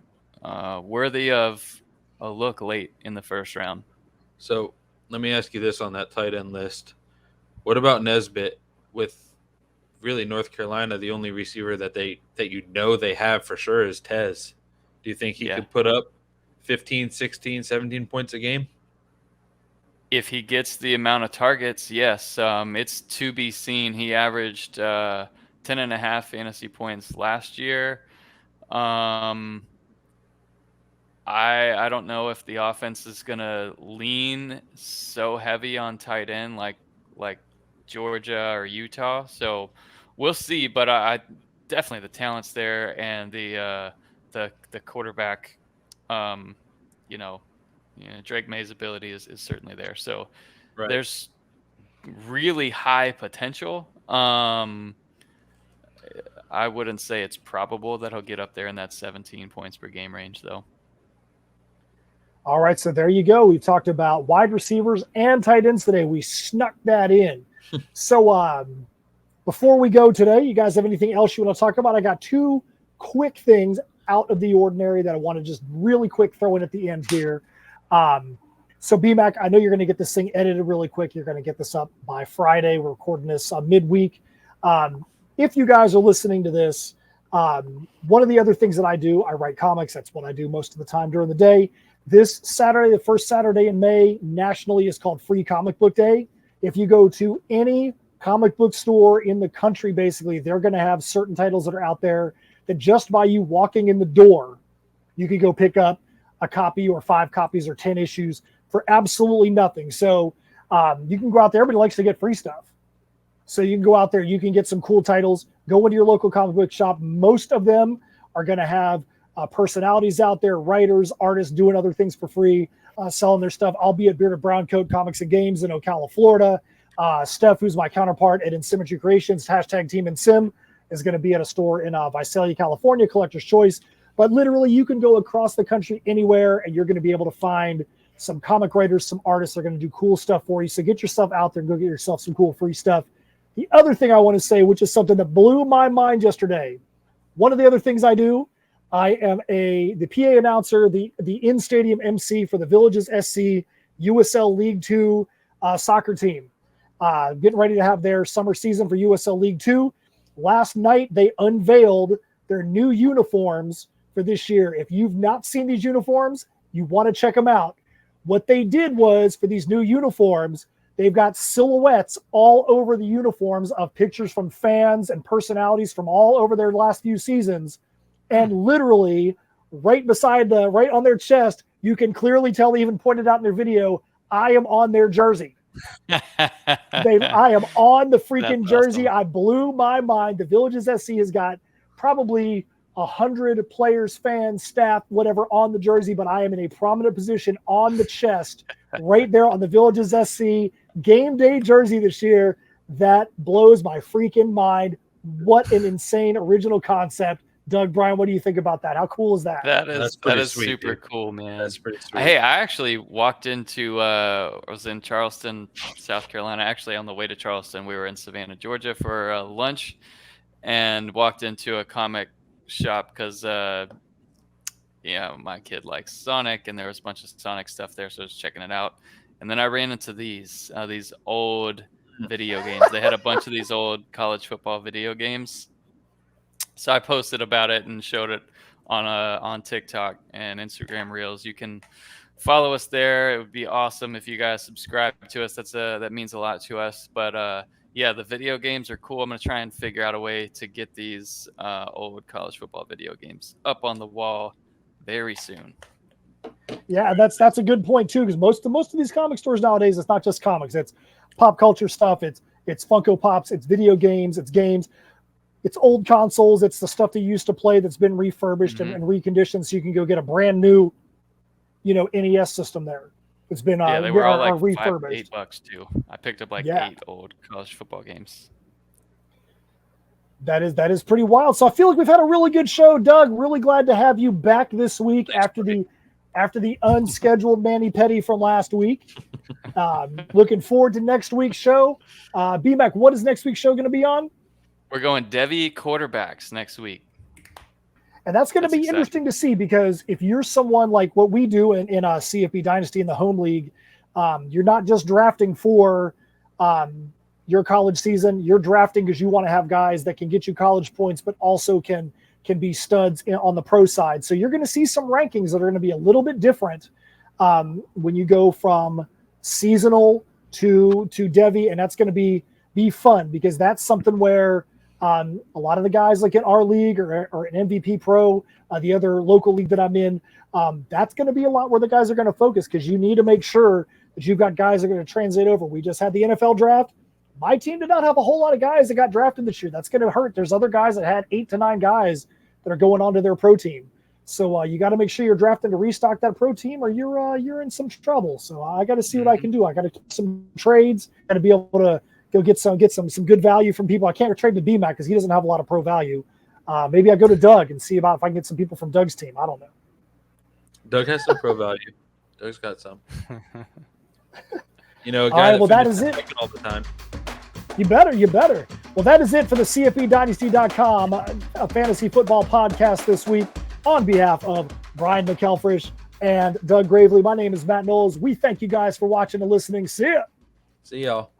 worthy of a look late in the first round. So let me ask you this on that tight end list. What about Nesbitt with really North Carolina? The only receiver that they have for sure is Tez. Do you think he could put up 15, 16, 17 points a game? If he gets the amount of targets, yes. It's to be seen. He averaged 10.5 fantasy points last year. I don't know if the offense is going to lean so heavy on tight end like Georgia or Utah. So we'll see. But I definitely the talent's there, and the quarterback, Drake May's ability is certainly there. So there's really high potential. I wouldn't say it's probable that he'll get up there in that 17 points per game range, though. All right, so there you go. We've talked about wide receivers and tight ends today. We snuck that in. So before we go today, you guys have anything else you want to talk about? I got 2 quick things out of the ordinary that I want to just really quick throw in at the end here. So BMAC, I know you're going to get this thing edited really quick. You're going to get this up by Friday. We're recording this midweek. If you guys are listening to this, one of the other things that I do, I write comics. That's what I do most of the time during the day. This Saturday, the first Saturday in May, nationally is called Free Comic Book Day. If you go to any comic book store in the country, basically, they're going to have certain titles that are out there that just by you walking in the door, you could go pick up a copy or 5 copies or 10 issues for absolutely nothing. So you can go out there. Everybody likes to get free stuff. So you can go out there. You can get some cool titles. Go into your local comic book shop. Most of them are going to have personalities out there, writers, artists doing other things for free, selling their stuff. I'll be at Bearded Brown Coat Comics and Games in Ocala, Florida. Steph, who's my counterpart at InSymmetry Creations, #TeamInSym, is going to be at a store in Visalia, California, Collector's Choice. But literally, you can go across the country anywhere, and you're going to be able to find some comic writers, some artists that are going to do cool stuff for you. So get yourself out there and go get yourself some cool free stuff. The other thing I want to say, which is something that blew my mind yesterday, one of the other things I do, I am the PA announcer, the in-stadium MC for the Villages SC USL League 2 soccer team. Getting ready to have their summer season for USL League 2. Last night, they unveiled their new uniforms for this year. If you've not seen these uniforms, you want to check them out. What they did was, for these new uniforms, they've got silhouettes all over the uniforms of pictures from fans and personalities from all over their last few seasons. And literally, right on their chest, you can clearly tell, they even pointed out in their video, I am on their jersey. I am on the freaking jersey. Awesome. I blew my mind. The Villages SC has got probably 100 players, fans, staff, whatever on the jersey, but I am in a prominent position on the chest right there on the Villages SC game day jersey this year. That blows my freaking mind. What an insane original concept. Doug, Brian, what do you think about that? How cool is that? That is sweet, super cool, man. That's pretty sweet. Hey, I actually walked into I was in Charleston, South Carolina. Actually, on the way to Charleston, we were in Savannah, Georgia for lunch, and walked into a comic shop because my kid likes Sonic, and there was a bunch of Sonic stuff there, so I was checking it out. And then I ran into these old video games. They had a bunch of these old college football video games. So I posted about it and showed it on TikTok and Instagram Reels. You can follow us there. It would be awesome if you guys subscribe to us. That means a lot to us. But the video games are cool. I'm going to try and figure out a way to get these old college football video games up on the wall very soon. Yeah, that's a good point too, because most of these comic stores nowadays, it's not just comics. It's pop culture stuff. It's It's Funko Pops, it's video games, it's games, it's old consoles, it's the stuff that you used to play that's been refurbished and reconditioned, so you can go get a brand new, NES system there. It's been they were all like refurbished. $8 too. I picked up 8 old college football games. That is pretty wild. So I feel like we've had a really good show, Doug. Really glad to have you back this week. Thanks, after the unscheduled mani-pedi from last week. Looking forward to next week's show. BMAC, what is next week's show going to be on? We're going Devi quarterbacks next week. And that's going to be exciting. interesting to see, because if you're someone like what we do in CFB Dynasty in the home league, you're not just drafting for your college season. You're drafting because you want to have guys that can get you college points, but also can be studs on the pro side. So you're going to see some rankings that are going to be a little bit different when you go from seasonal to Devi, and that's going to be fun, because that's something where a lot of the guys like in our league or an MVP Pro, the other local league that I'm in, that's going to be a lot where the guys are going to focus, because you need to make sure that you've got guys that are going to translate over. We just had the NFL draft. My team did not have a whole lot of guys that got drafted this year. That's going to hurt. There's other guys that had 8 to 9 guys that are going on to their pro team. So you got to make sure you're drafting to restock that pro team, or you're in some trouble. So I got to see what I can do. I got to get some trades. Got to be able to go get some good value from people. I can't trade to BMAC because he doesn't have a lot of pro value. Maybe I go to Doug and see if I can get some people from Doug's team. I don't know. Doug has some pro value. Doug's got some. A guy all right, well, that is it. All the time. You better. Well, that is it for the CFBDynasty.com a fantasy football podcast this week. On behalf of Brian McElfresh and Doug Gravely, my name is Matt Knowles. We thank you guys for watching and listening. See ya. See y'all.